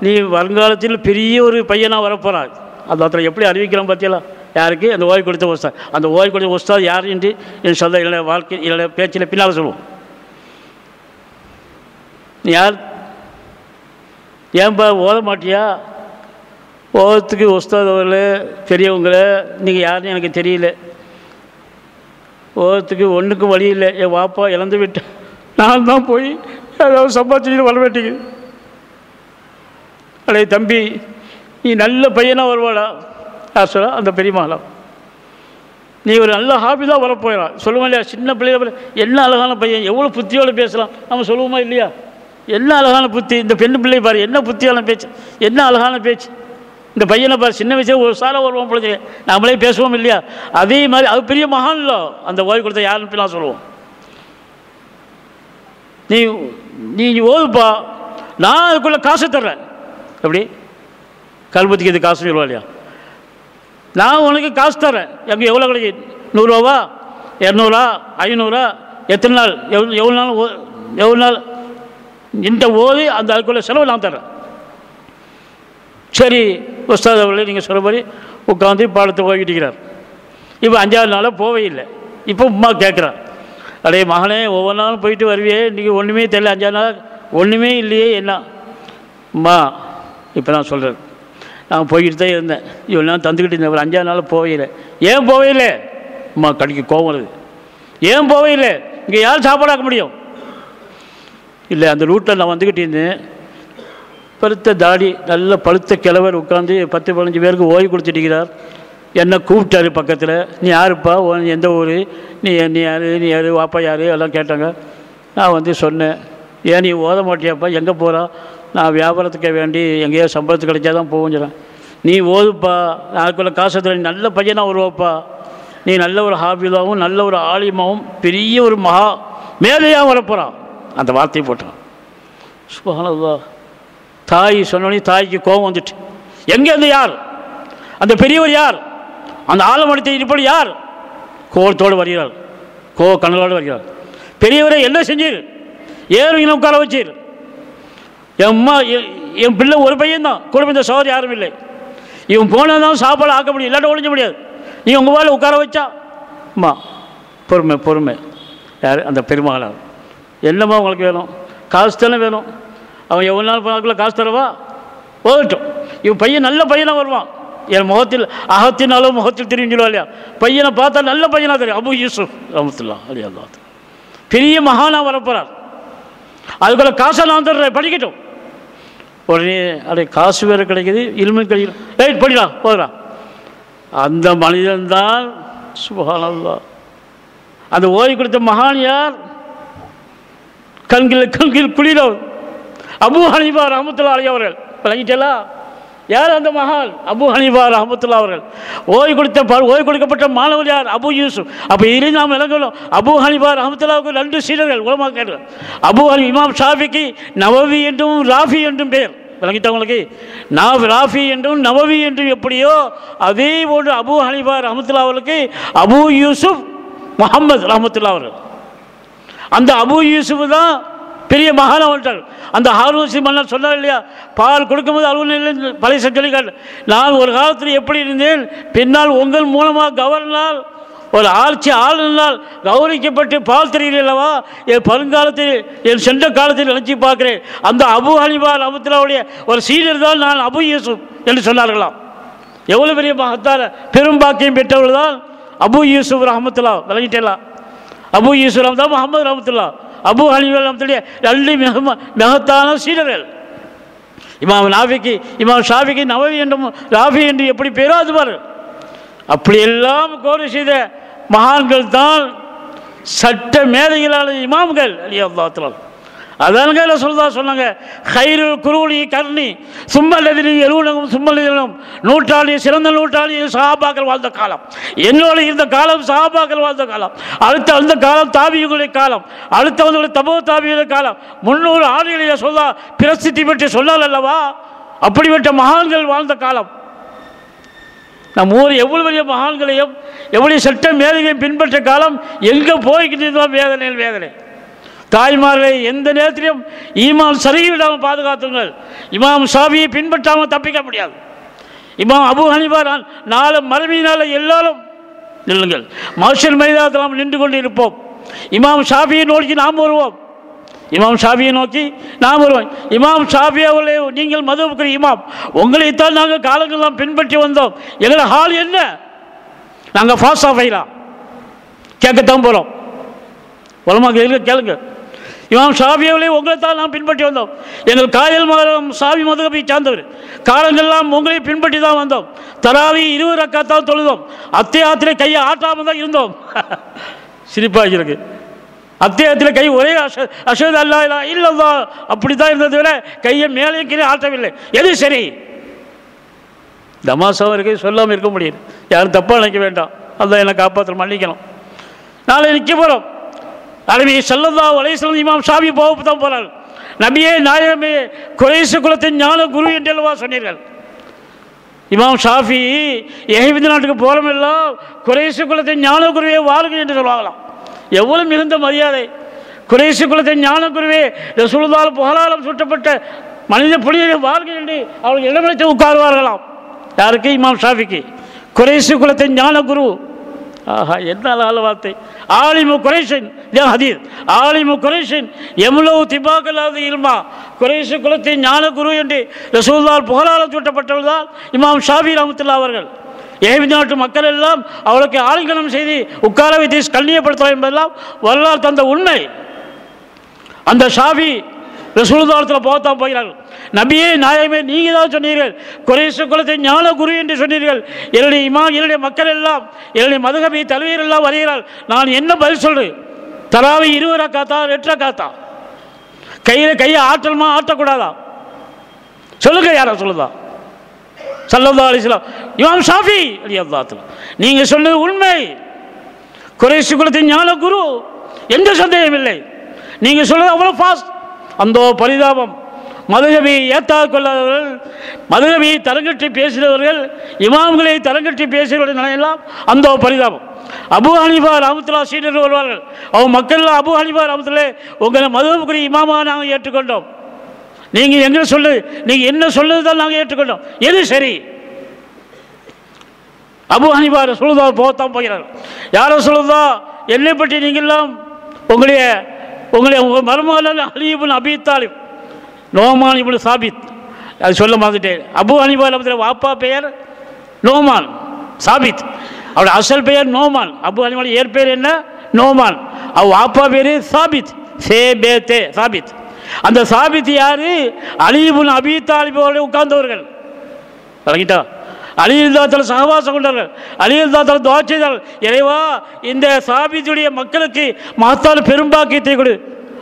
நீ வருங்காலத்தில் பெரிய ஒரு பையனாக வரப்போகிறான். அந்த இடத்துல எப்படி அறிவிக்கலாம் பார்த்தியலாம்? யாருக்கு? அந்த ஓய்வு கொடுத்த உஸ்தாத். அந்த ஓய்வு கொடுத்த உஸ்தாத் யார் என்று என் சொல்ல என்னுடைய வாழ்க்கை என்னுடைய பேச்சில் பின்னால் சொல்லுவோம். நீ யார்? ஏன்பா ஓத மாட்டியா? ஓதத்துக்கு உஸ்தாத் அவர்களே, பெரியவங்களே, நீங்கள் யாருன்னு எனக்கு தெரியல. ஓதத்துக்கு ஒன்றுக்கும் வழி இல்லை. என் வாப்பா இழந்து விட்டேன், நான் தான் போய் ஏதாவது சம்பாதிச்சு வர வேண்டியது. அடே தம்பி, நீ நல்ல பையனாக வருவாடா. யார் சொல்ல? அந்த பெரியமாளா. நீ ஒரு நல்ல ஹாபிதான் வரப்போயிடலாம். சொல்லுவோம் இல்லையா? சின்ன பிள்ளைய என்ன அழகான பையன், எவ்வளோ புத்தியோடு பேசலாம் நம்ம சொல்லுவோமா இல்லையா? என்ன அழகான புத்தி. இந்த பெண் பிள்ளை பாரு, என்ன புத்தியான பேச்சு, என்ன அழகான பேச்சு. இந்த பையனை பாரு, சின்ன வயசில் ஒரு சாலை வருவோம் பொழுது நம்மளே பேசுவோம் இல்லையா? அதே மாதிரி அது பெரிய மகான்ல அந்த ஓய்வு கொடுத்த யாருன்னு நான் சொல்லுவோம். நீ நீ ஓதுப்பா, நான் அதுக்குள்ளே காசு தர்றேன். எப்படி? கல்பத்துக்கு இது காசு சொல்லுவா இல்லையா? நான் உனக்கு காசு தரேன். எங்கே எவ்வளோ கிடைக்கும்? 100 ரூபாவா, 200, 500? எத்தனை நாள், எவ்வளோ நாள் இந்த ஓதி அந்த அதுக்குள்ள செலவு நான் தரேன். சரி உஸ்தாத் அவர்களே, நீங்கள் சொல்கிறபடி உட்காந்து பாடத்தை ஓய்விட்டுக்கிறார். இப்போ 5ஆவது நாளாக போவே இல்லை. இப்போ உமா கேட்குறான், அடே மகனே, ஒவ்வொரு நாளும் போயிட்டு வருவியே, இன்றைக்கி ஒன்றுமே தெரியல, 5ஆவது நாள் ஒன்றுமே இல்லையே, என்ன? அம்மா இப்போ நான் சொல்கிறேன், நான் போய்கிட்டு தான் இருந்தேன், இவ்வளோ நாள் தந்துக்கிட்டு இருந்தேன், ஒரு 5ஆவது நாள் போவே இல்லை. ஏன் போவே இல்லை? அம்மா கடிக்கு கோவம் வருது. ஏன் போவே இல்லை? இங்கே யார் சாப்பாடாக்க முடியும்? இல்லை, அந்த ரூட்டில் நான் வந்துக்கிட்டு இருந்தேன். பழுத்த தாடி, நல்ல பழுத்த கிழவர் உட்காந்து 10-15 பேருக்கு ஓய்வு கொடுத்துட்டுக்கிறார். என்னை கூப்பிட்டாரு பக்கத்தில். நீ யாருப்பா, எந்த ஊர், நீ யார், வாப்பா யார் எல்லாம் கேட்டாங்க. நான் வந்து சொன்னேன், ஏன் நீ ஓத மாட்டியாப்பா, எங்கே போகிறா? நான் வியாபாரத்துக்கு வேண்டி எங்கேயோ சம்பளத்துக்கு கிடைச்சா தான் போவேன்னு சொல்கிறேன். நீ ஓதுப்பா, அதுக்குள்ள காசு தர, நீ நல்ல பையனாக வருவாப்பா, நீ நல்ல ஒரு ஹாபிதாகவும் நல்ல ஒரு ஆலிமாவும் பெரிய ஒரு மகா மேலையாக வரப்போகிறான். அந்த வார்த்தையை போட்டான். சுப்ஹானல்லாஹ். தாய் சொன்னோடனே தாய்க்கு கோபம் வந்துட்டு, எங்கே அந்த யார், அந்த பெரியவர் யார், அந்த ஆலமரத்தை இருப்பது யார்? கோபத்தோடு வருகிறார், கோப கண்ணலோடு வருகிறார். பெரியவரை என்ன செஞ்சீர்? ஏறும் உட்கார வச்சீர். என் அம்மா, என் பிள்ளை ஒரு பையன்தான், குடும்ப இந்த சோதரி யாரும் இல்லை. இவன் போனதான் சாப்பாடு ஆக்க முடியும், இல்லாட்ட ஒழிஞ்ச முடியாது. நீ உங்கள் வாழை உட்கார வச்சா அம்மா பொறுமை பொறுமை. யார்? அந்த பெருமகளார். என்னம்மா உங்களுக்கு வேணும்? காசு தானே வேணும். அவன் எவ்வளோ நாள் போனாக்குள்ள காசு தரவா? போகட்டும். இவன் பையன் நல்ல பையனாக வருவான். என் முகத்தில் அகத்தினாலும் முகத்தில் தெரியும் சொல்லுவா இல்லையா? பையனை பார்த்தா நல்ல பையனாக தெரியும். அபு யூசுப் ரஹ்மத்துல்லாஹ் அலைஹி அல்லா பெரிய மகானாக வரப்போகிறார். அதுக்குள்ள காசை நான் தர்றேன், படிக்கட்டும். உடனே அடே காசு வேறு கிடைக்குது, இல்மு கிடைக்குது, ரைட் படிக்கலாம் போகிறான். அந்த மனிதன்தான் சுப்ஹானல்லாஹ். அந்த ஓய்வு கொடுத்த மகான் யார்? கண்கில் குளிரவர் அபு ஹனீஃபா ரஹ்மத்துல்லாஹி அலைஹி அவர்கள். விளங்கிட்டா யார் அந்த மகான்? அபு ஹனீஃபா ரஹ்மத்துல்லாஹி அவர்கள். ஓய்வு கொடுக்கப்பட்ட மாணவர் யார்? அபு யூசுப். அப்போ இதில் நாம் விளங்கணும், அபு ஹனீஃபா ரஹ்மத்துல்லாஹி அவர்கள் 2 சீடர்கள் உலமா கேட்டார். அபு ஹனீஃபா இமாம் ஷாஃபிக்கு நவவி என்றும் ராஃபி என்றும் பேர். விளங்கிட்டவங்களுக்கு ராஃபி என்றும் நவவி என்றும் எப்படியோ அதே போன்று அபு ஹனீஃபா ரஹ்மத்துல்லாஹி அவர்களுக்கு அபு யூசுப் முஹம்மது ரஹ்மத்துல்லாஹி அவர்கள். அந்த அபு யூசுப் தான் பெரிய மகானாக வந்துட்டார். அந்த ஹாரூன் ரஷீத் மன்னர் சொன்னார் இல்லையா, பால் கொடுக்கும்போது அலுவலக பழைய சொல்லி காட்டு, நான் ஒரு காலத்தில் எப்படி இருந்தேன், பின்னால் உங்கள் மூலமாக கவர்னால் ஒரு ஆளுநரால் கௌரவிக்கப்பட்டு பால் தெரிகிறல்லவா, என் பருங்காலத்தில் என் சென்ற காலத்தில் நினச்சி பார்க்குறேன். அந்த அபு ஹனீஃபா ரஹ்மத்துல்லாஹுடைய ஒரு சீடர் தான் நான் அபு யூசுப் என்று சொன்னார்களாம். எவ்வளோ பெரிய மகத்தான பெரும்பாக்கியம் பெற்றவர்கள் தான் அபு யூசுப் ரஹ்மத்துல்லாஹ். விளங்கிட்டேலாம். அபு யூசுப் ரஹ்மத்துல்லாஹ், முஹம்மது ரஹ்மத்துல்லாஹ், அபு ஹனீஃபா ரஹ்மத்துல்லாஹ் 2 மகத்தான சீடர்கள். இமாம் ஷாஃபிக்கு நவவி என்றும் ராஃபி என்று எப்படி பேரோ அது பாரு. அப்படியெல்லாம் கோரி செய்த மகான்கள் தான் சட்ட மேதைகளான இமாம்கள் அல்லாஹ். அதானுங்க சொன்னாங்க, ஹைருல் குரூனி கர்ணி சும்மல்லதினி எழுவனும் சும்மல்லதினும், நூற்றாண்டிய சிறந்த நூற்றாண்டிய சஹாபாக்கள் வாழ்ந்த காலம், என்னோட இருந்த காலம் சஹாபாக்கள் வாழ்ந்த காலம், அடுத்த அந்த காலம் தாபியுடைய காலம், அடுத்த வந்து தபோ தாபியுடைய காலம், 300 ஆண்டுகளில் பிரசித்தி பெற்று சொன்னால் அல்லவா அப்படிப்பட்ட மகான்கள் வாழ்ந்த காலம். நம் ஊர் எவ்வளவு பெரிய மகான்களையும் எவ்வளவு சட்ட மேதைகளையும் பின்பற்ற காலம். எங்கே போய்கிட்டு வேதனையில் வேதனை. தாய்மார்களை எந்த நேரத்திலும் ஈமான் சரிவிடாமல் பாதுகாத்துங்கள். இமாம் ஷாஃபியை பின்பற்றாமல் தப்பிக்க முடியாது. இமாம் அபு ஹனீஃபா நாளை மறுமையினால எல்லாரும் நில்லுங்கள். மஹ்ஷர் மைதானத்தில் நாம் நின்று கொண்டு இருப்போம். இமாம் ஷாஃபியை நோக்கி நாம் வருவோம். இமாம் ஷாஃபியை நோக்கி நாம் வருவோம். இமாம் ஷாஃபி அவர்களே, நீங்கள் மதுவுக்கு இமாம், உங்களைத்தான் நாங்கள் காலங்கள்லாம் பின்பற்றி வந்தோம். எங்களோட ஹால் என்ன? நாங்கள் ஃபாஸ்ட் ஆஃபைலாம் கேட்கத்தான் போகிறோம். உலமாக்கள் கேளுங்க. இமாம் ஷாஃபி அவர்களே, உங்களைத்தான் நாம் பின்பற்றி வந்தோம். எங்கள் காயல் மகரம் ஷாஃபி மதுகபை சார்ந்தவர். காலங்கள்லாம் உங்களை பின்பற்றி தான் வந்தோம். தராவி 20 ரக்காத்தான் தொழுதோம். அத்தியாயத்திலே கையை ஆட்டாமல் தான் இருந்தோம். சிரிப்பாக இருக்கு. அத்தியாயத்தில் கை ஒரே அஷஹது அல்லா இலாஹ இல்லல்லாஹ் அப்படி தான் இருந்தது விட கையை மேலே கீழே ஆட்டவில்லை. எது சரி? தமாசாவும் இருக்கு, சொல்லாமல் இருக்க முடியாது. யாரும் தப்பாக நினைக்க வேண்டாம். அதான் என்னை காப்பாற்ற மன்னிக்கணும். நாளை நிற்க போகிறோம். நபி ஸல்லல்லாஹு அலைஹி வஸல்லம் இமாம் ஷாஃபி போக தான் போகிறார். நபியே நாயகமே, குறைஷ் குலத்தின் ஞான குரு என்றல்லவா சொன்னீர்கள். இமாம் ஷாஃபி எகிப்து நாட்டுக்கு போகிறோமெல்லாம் குறைஷ் குலத்தின் ஞான குருவே வாருங்கள் என்று சொல்லுவாங்களாம். எவ்வளவு மிகுந்த மரியாதை! குறைஷ் குலத்தின் ஞான குருவே, ரசூலுல்லாஹ் புகழாரம் சுட்டப்பட்ட மனித புனிதரை வாருங்கள் என்று அவர்கள் இடமளித்து உட்காருவார்களாம். யாருக்கு? இமாம் ஷாஃபிக்கு. குறைஷ் குலத்தின் ஞான குரு. ஆஹா, என்ன அழகான வார்த்தை! ஆலிமு குறைஷின், இதான் ஹதீஸ். ஆலிமு குறைஷின் எம்லவு திபாகலாது இல்மா. குறைஷ் குலத்தின் ஞான குரு என்று ரசூலுல்லாஹ் புகழாரம் சூட்டப்பட்டவர்கள் தான் இமாம் ஷாஃபி ரஹ்மத்துல்லாஹி அவர்கள். எகிப்து நாட்டு மக்கள் எல்லாம் அவளுக்கு ஆலிங்கனம் செய்து உட்கார வைத்து கண்ணியப்படுத்துவார் என்பதெல்லாம் வரலாறு தந்த உண்மை. அந்த ஷாஃபி ரசூலுல்லாஹ்விடத்தில் போகத்தான் போகிறார்கள். நபியே நாயகமே, நீங்கள் தான் சொன்னீர்கள் குறைஷ் குலத்தை ஞான குரு என்று சொன்னீர்கள். என்னுடைய மக்கள் எல்லாம் என்னுடைய மதுகபை தலைவர் எல்லாம் வருகிறார்கள். நான் என்ன பதில் சொல்றேன்? தராவி 20 ரக்காத்தா 8 ரக்காத்தா? கையை ஆட்டணுமா ஆட்டக்கூடாதா? சொல்லுங்க. யாரா சொல்லுதா? ஸல்லல்லாஹு அலைஹி வஸல்லம் இமாம் ஷாஃபி ரலியல்லாஹு அன்ஹு, நீங்க சொன்னது உண்மை. குறைஷ் குலத்தின் ஞான குரு, எந்த சந்தேகம் இல்லை. நீங்க சொல்றது அவ்வளவு ஃபாஸ்ட். அந்த பரிதாபம். மதுகபை ஏற்றாக் கொள்ளாதவர்கள், மதுகபை தரங்கட்டி பேசுகிறவர்கள், இமாம்களை தரங்கட்டி பேசுகிறவர்கள் நிலையெல்லாம் அந்த பரிதாபம். அபு ஹனீஃபா ரஹ்மத்துல்லாஹி சீடர்கள் வருவார்கள். அவங்க மக்கள் அபு ஹனீஃபா ரஹ்மத்துல்லாஹி உங்களை மதுகபுக்குரிய இமாமாக நாங்கள் ஏற்றுக்கொண்டோம். நீங்கள் எங்கே சொல்லு, நீங்கள் என்ன சொல்லுதான் நாங்கள் ஏற்றுக்கொண்டோம். எது சரி? அபு ஹனீஃபா ரசூலுல்லாஹ் போகத்தான் போகிறார். யார் ரசூலுல்லாஹ், என்னை பற்றி நீங்கள்லாம் உங்கள் மருமகன் அலி இப்னு அபீ தாலிப், நோமான் இப்னு சாபித், அது சொல்ல மறந்துட்டேன். அபு ஹனீஃபா ரஹ்மத்துல்லாஹி வாப்பா பெயர் நோமான் சாபித், அவருடைய அசல் பெயர் நோமான். அபு ஹனீஃபா ஏற்பெயர் என்ன? நோமான். அவர் வாப்பா பேர் சாபித், சேபேத்தே சாபித். அந்த சாபித் யாரு? அலி இப்னு அபீ தாலிபோடு உட்கார்ந்தவர்கள். வழங்கிட்டா? அலி ரலியல்லாஹு சஹவாசம் கொண்டார்கள். அலி ரலியல்லாஹு துஆ செய்தார்கள், இறைவா இந்த சாபித்துடைய மக்களுக்கு மகத்தான பெரும்பாக்கியத்தை கொடு.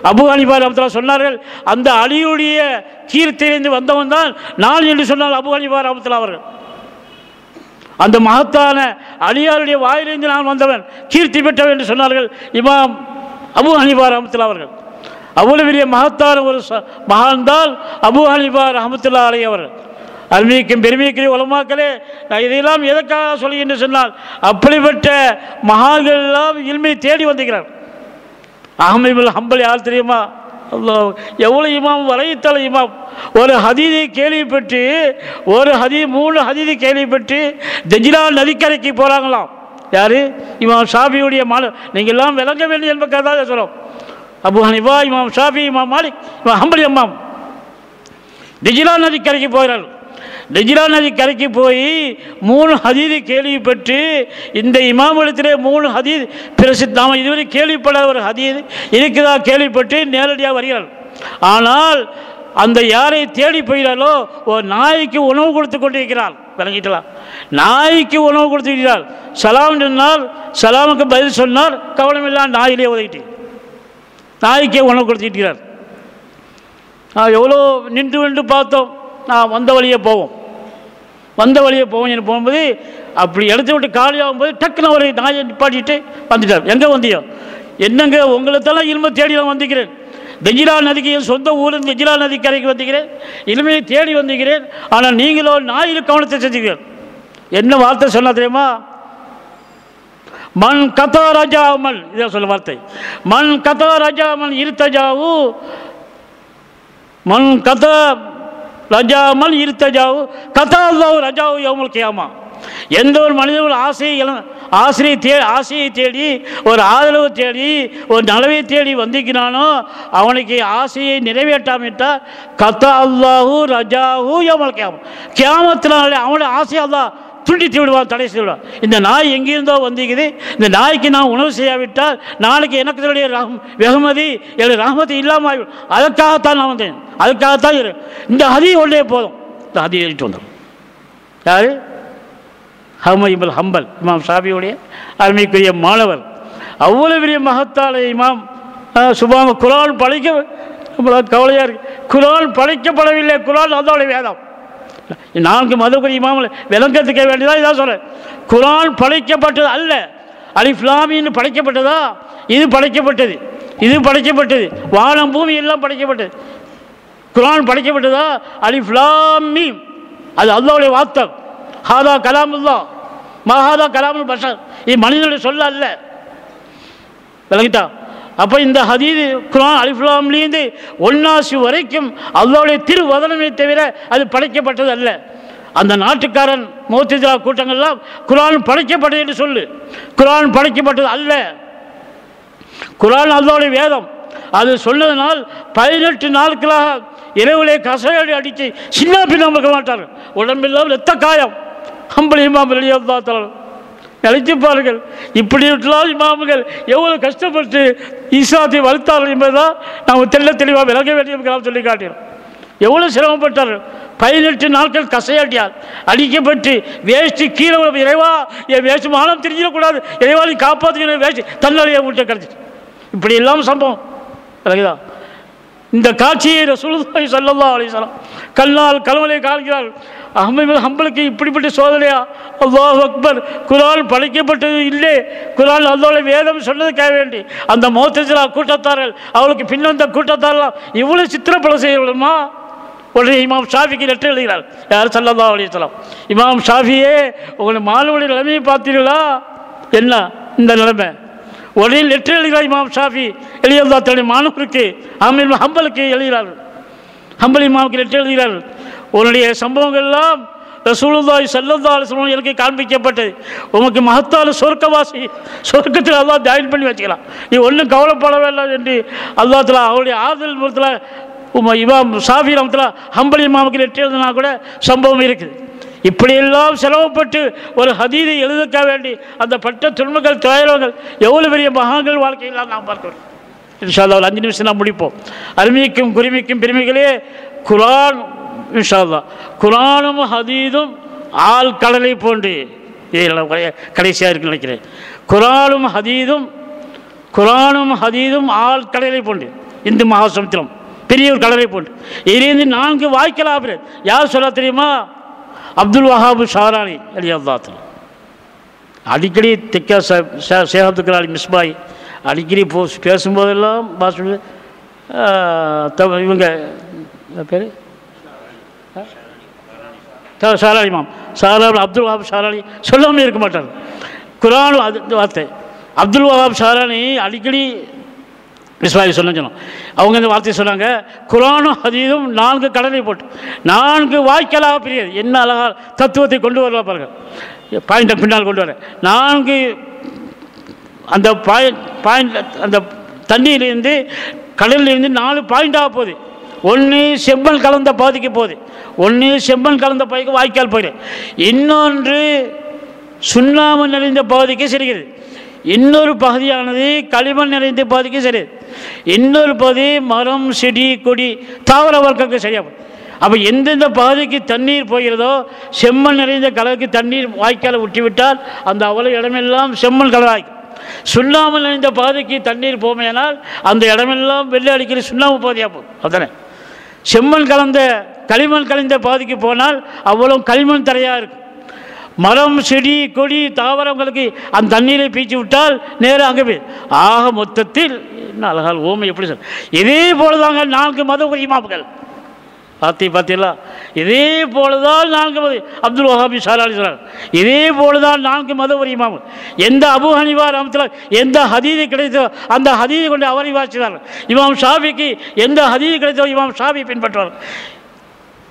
அபு ஹனீஃபா ரஹ்மத்துல்லாஹி சொன்னார்கள், அந்த அலியுடைய கீர்த்தியிலிருந்து வந்தவன் தான் நான் என்று சொன்னால் அபு ஹனீஃபா ரஹ்மத்துல்லாஹி அவர்கள். அந்த மகத்தான அலியாருடைய வாயிலிருந்து நான் வந்தவன், கீர்த்தி பெற்றவன் என்று சொன்னார்கள் இமாம் அபு ஹனீஃபா ரஹ்மத்துல்லாஹி அவர்கள். அவ்வளவு பெரிய மகத்தான ஒரு மகான்தான் அபு ஹனீஃபா ரஹ்மத்துல்லாஹி அலைஹி அவர்கள். அல்மிக்கும் பெருமைக்குரிய உலமாக்களே, நான் இதையெல்லாம் எதற்காக சொல்லி என்று சொன்னால், அப்படிப்பட்ட மகான்கள் எல்லாம் இல்மை தேடி வந்திருக்கிறார். அஹ்மது இப்னு ஹம்பல் யார் தெரியுமா? அல்லாஹ், எவ்வளோ இமாம் வலைத்தள இமாம். ஒரு ஹதீதை கேள்விப்பட்டு, ஒரு 3 ஹதீதை கேள்விப்பட்டு தஜ்லான் நதிக்கரைக்கு போகிறாங்களாம். யார்? இமாம் ஷாஃபியுடைய மாணவர். நீங்கள் எல்லாம் விளங்க வேண்டும் என்பதற்காக தான் சொல்கிறோம். அபு ஹனீஃபா, இமாம் ஷாஃபி, இமாம் மாலிக், இமாம் ஹம்பல் இமாம் தஜ்லான் நதிக்கரைக்கு போகிறார்கள். தஜ்லான் நதிக்கரைக்கு போய் 3 ஹதீதை கேள்விப்பட்டு, இந்த இமாமிடத்திலே 3 ஹதீத் பிரசித்த, நாம் இதுவரை கேள்விப்படாத ஒரு ஹதீத் இருக்குதா கேள்விப்பட்டு நேரடியாக வருகிறார். ஆனால் அந்த யாரை தேடி போகிறாரோ ஒரு நாய்க்கு உணவு கொடுத்து கொண்டிருக்கிறார். விளங்கிட்டலாம்? நாய்க்கு உணவு கொடுத்துருக்கிறார். சலாம் சொன்னார், சலாமுக்கு பதில் சொன்னார், கவனமில்லாம் நாயிலே உதவிட்டு நாய்க்கே உணவு கொடுத்துக்கிறார். எவ்வளோ நின்று பார்த்தோம். நான் வந்த வழியே போவோம் என்று போகும்போது, அப்படி எடுத்து விட்டு காலியாகும்போது டக்குன்னு ஒரு நாயை நிப்பாட்டிட்டு வந்துட்டார். எங்கே வந்தியோ? என்னங்க, உங்களை தான் இல்ம தேடி நான் வந்திருக்கிறேன். தெஜிலா நதிக்கு என் சொந்த ஊரில் தெஜிலா நதி கரைக்கு வந்துகிறேன், இனிமையை தேடி வந்துகிறேன். ஆனால் நீங்களோ நாயில் கவனத்தை செஞ்சுக்கிறேன். என்ன வார்த்தை சொன்னா தெரியுமா? மண் கதா ரஜாமல், இதான் சொல்ல வார்த்தை. மண் கதா ரஜாமல் இருத்தஜாவு, மண் கதா ரஜாமல் இருத்தஜாவு கதா அல்லாஹ் ரஜாவு யௌமுல் கியாமா. எந்த ஒரு மனிதன் ஆசையை தேடி, ஒரு ஆதரவு தேடி, ஒரு நலவை தேடி வந்திக்கிறானோ அவனுக்கு ஆசையை நிறைவேற்றாமிட்டால் கதா அல்லாஹு ரஜாஹு யௌமுல் கியாமா, கியாமத்தினாலே அவனுடைய ஆசையை அல்லாஹ் துண்டித்து விடுவான், தடை செய்து விடுவான். இந்த நாய் எங்கிருந்தோ வந்திக்குது, இந்த நாய்க்கு நான் உணவு செய்யாவிட்டால் நாளைக்கு எனக்கு என்னுடைய வெகுமதி என்னுடைய ரஹமதி இல்லாமல் ஆகிவிடும். அதற்காகத்தான் நான் வந்தேன், அதுக்காகத்தான் இந்த ஹதி ஒன்றே போதும். இந்த ஹதி எழுதிட்டு வந்தோம். யார்? ஹமைபுல் ஹம்பல், இமாம் ஷாஃபியுடைய அருமைக்குரிய மாணவர். அவ்வளவு பெரிய மகத்தால இமாம் சுபாம. குரான் படைக்க கவலையாக இருக்கு. குரான் படைக்கப்படவில்லை, குரான் அதோடைய வேதம். நான்கு மதகுரிய இமாமல் விளங்கத்துக்க வேண்டியதான் இதான் சொல்கிறேன். குரான் படைக்கப்பட்டது அல்ல. அலிஃப் லாம் மீம் படைக்கப்பட்டதா? இது படைக்கப்பட்டது, இது படைக்கப்பட்டது. வானம் பூமி எல்லாம் படைக்கப்பட்டது. குரான் படைக்கப்பட்டதா? அலிஃப் லாம் மீம், அது அல்லாஹ்வுடைய வார்த்தை. ஹாதா கலாமுல்லா மஹாதா கலாமுல் பஷர், இது மனிதனுடைய சொல்ல அல்ல. விளங்கிட்டா? அப்போ இந்த ஹதீது குரான் அலிஃப் லாம்லேருந்து ஒன்னாசி வரைக்கும் அல்லாஹ்வுடைய திருவதனமே தவிர அது படைக்கப்பட்டது அல்ல. அந்த நாட்டுக்காரன் முஅ்தஸிலா கூட்டங்கள்லாம் குரான் படைக்கப்பட்டது என்று சொல்லு. குரான் படைக்கப்பட்டது அல்ல. குரான் அல்லாஹ்வுடைய வேதம். அது சொன்னதனால் 18 நாட்களாக இரவுலே கசையடி அடித்து சின்ன பின்ன இருக்க மாட்டார்கள். உடம்பெல்லாம் இரத்த காயம். ஹம்பல் இமாம் ரலியல்லாஹு தஆலா நினைத்து பாருங்கள். இப்படி விட்டால் இமாம்கள் எவ்வளவு கஷ்டப்பட்டு ஈசாத்தை வளர்த்தார்கள் என்பதுதான் நாம் தெல்ல தெளிவாக விளங்க வேண்டிய சொல்லி காட்டினோம். எவ்வளவு சிரமப்பட்டார்கள். 18 நாட்கள் கசையாட்டியார் அடிக்கப்பட்டு வேஷ்டி கீழே இறைவா என் வேஷ்டி மானம் தெரிஞ்சிடக்கூடாது, இறைவா நீ காப்பாற்று வேஷ்டி தன்னாலேயே உங்கள்கிட்ட கிடச்சிச்சு. இப்படி எல்லாம் சம்பவம் விளங்குதா? இந்த காட்சியை ரசூலுல்லாஹி ஸல்லல்லாஹு அலைஹி வஸல்லம் கல்லால் கலவலை காண்கிறார். அஹ்மது ஹம்பலுக்கு இப்படிப்பட்ட சோதனையா? அல்லாஹ் அக்பர். குரான் படைக்கப்பட்டது இல்லை, குரான் அல்லாஹ்வுடைய வேதம் சொன்னதுக்காக வேண்டி அந்த முஅ்தஸிலா கூட்டத்தார்கள் அவளுக்கு பின்னந்த கூட்டத்தாரெல்லாம் இவ்வளவு சித்திரப்படம் செய்ய விடுமா? உடனே இமாம் ஷாஃபிக்கு லெட்டர் எழுதுகிறார். யார்? ஸல்லல்லாஹு அலைஹி வஸல்லம். இமாம் ஷாஃபியே, உங்களுடைய மாணவனுடைய நிலைமையை பார்த்தீர்களா? என்ன இந்த நிலைமை? உடனே லெட்டர் எழுதுகிறார் இமாம் ஷாஃபி. எழுதியல்லா தன்னுடைய மாணவருக்கு அஹ்மது ஹம்பலுக்கு எழுதுகிறார்கள். ஹம்பல் இமாமுக்கு லெட்டர் எழுதுகிறார்கள். உன்னுடைய சம்பவங்கள்லாம் ரசூலுல்லாஹி ஸல்லல்லாஹு அலைஹி வஸல்லம் எனக்கு காண்பிக்கப்பட்டது. உனக்கு மகத்தான சொர்க்கவாசி, சொர்க்கத்தில் அல்லாஹ் ஜாயின் பண்ணி வச்சுக்கலாம், நீ ஒன்றும் கவலைப்பட வேண்டாம் என்று அல்லாஹ் தஆலா அவருடைய ஆறுதல் முகத்தில் இமாம் ஷாஃபி ரஹ்மத்துல்லாஹ் ஹம்பல் இமாமுக்கு லெட்டர் எழுதினா கூட சம்பவம் இருக்குது. இப்படியெல்லாம் செலவுப்பட்டு ஒரு ஹதீதை எழுதுக்க வேண்டி அந்த பட்ட துன்பங்கள் துயரங்கள் எவ்வளவு பெரிய மகான்கள் வாழ்க்கையெல்லாம் நாம் பார்க்கிறோம். இன்ஷா அல்லாஹ் 5 நிமிஷம் நாம் முடிப்போம். அருமைக்கும் குருமைக்கும் பெருமைகளே, குரான் இன்ஷா அல்லாஹ் குரானும் ஹதீதும் ஆள் கடலை போன்று கடைசியாக இருக்கு நினைக்கிறேன். குரானும் ஹதீதும் ஆள் கடலை போன்று இந்து மகாசமுத்திரம் பெரிய ஒரு கடலை போன்று இதிலிருந்து 4 வாய்க்கலாக. யார் சொல்ல தெரியுமா? அப்துல் வஹாப் ஷாரானி ரலியல்லாஹு தஆலா. அடிக்கடி தெக்கா ஷேக் அப்துல் கலாம் மிஸ்பாய் அடிக்கடி பேசும்போதெல்லாம் இவங்க பேர் ஷாரானி இமாம் ஷாரான் அப்துல் வஹாப் ஷாரானி சொல்லாமல் இருக்க மாட்டார். குரான் அது வார்த்தை. அப்துல் வஹாப் ஷாரானி அடிக்கடி மிஸ்பாய் சொன்னோம். அவங்க இந்த வார்த்தையை சொன்னாங்க, குரானும் ஹதீதும் 4 கடலை போட்டு 4 வாய்க்கலாக பிரியாது. என்ன அழகாக தத்துவத்தை கொண்டு வரலாம் பாருங்கள். பாயிண்டை பின்னால் கொண்டு வர 4 அந்த பாயிண்ட் அந்த தண்ணியிலேருந்து கடலிலிருந்து 4 பாயிண்டாக போகுது. ஒன்று செம்மண் கலந்த பாதிக்கு போகுது, ஒன்று செம்மண் கலந்த பாதிக்கு வாய்க்கால் போயிடு, இன்னொன்று சுண்ணாம்பு நிறைந்த பகுதிக்கு செல்கிறது, இன்னொரு பகுதியானது களிமண் நிறைந்த பகுதிக்கு சரி, இன்னொரு பகுதி மரம் செடி கொடி தாவர வர்க்கங்களுக்கு சரியாகும். அப்போ எந்தெந்த பகுதிக்கு தண்ணீர் போகிறதோ செம்மண் நிறைந்த கலருக்கு தண்ணீர் வாய்க்காலை விட்டுவிட்டால் அந்த அவ்வளோ இடமெல்லாம் செம்மண் கலர் ஆகும். சுண்ணாம்பு நிறைந்த பகுதிக்கு தண்ணீர் போமையானால் அந்த இடமெல்லாம் வெள்ளை அடிக்கிற சுண்ணாம்பு பகுதியாக போகும். அதுதானே. செம்மண் கலந்த களிமண் கலந்த பகுதிக்கு போனால் அவ்வளோ களிமண் தரையாக இருக்கும். மரம் செடி கொடி தாவரங்களுக்கு அந்த தண்ணீரை பீச்சு விட்டால் நேராக அங்கே போய் ஆக மொத்தத்தில் என்ன அழகால் ஓமை எப்படி சொல். இதே போலதாங்க 4 மத இமாம்கள் பார்த்தீங்களா? இதே போலதான் 4 மத அப்துல் வஹாபி ஷாராலி சொல்றார். இதே போலதான் 4 மத இமாம்கள். எந்த அபு ஹனீஃபா ரஹ்மத்துல்லாஹ் எந்த ஹதீது கிடைத்தோ அந்த ஹதீதை கொண்டு அவரை வாசித்தார்கள். இமாம் ஷாஃபிக்கு எந்த ஹதீது கிடைத்தோ இமாம் ஷாஃபி பின்பற்றுவார்.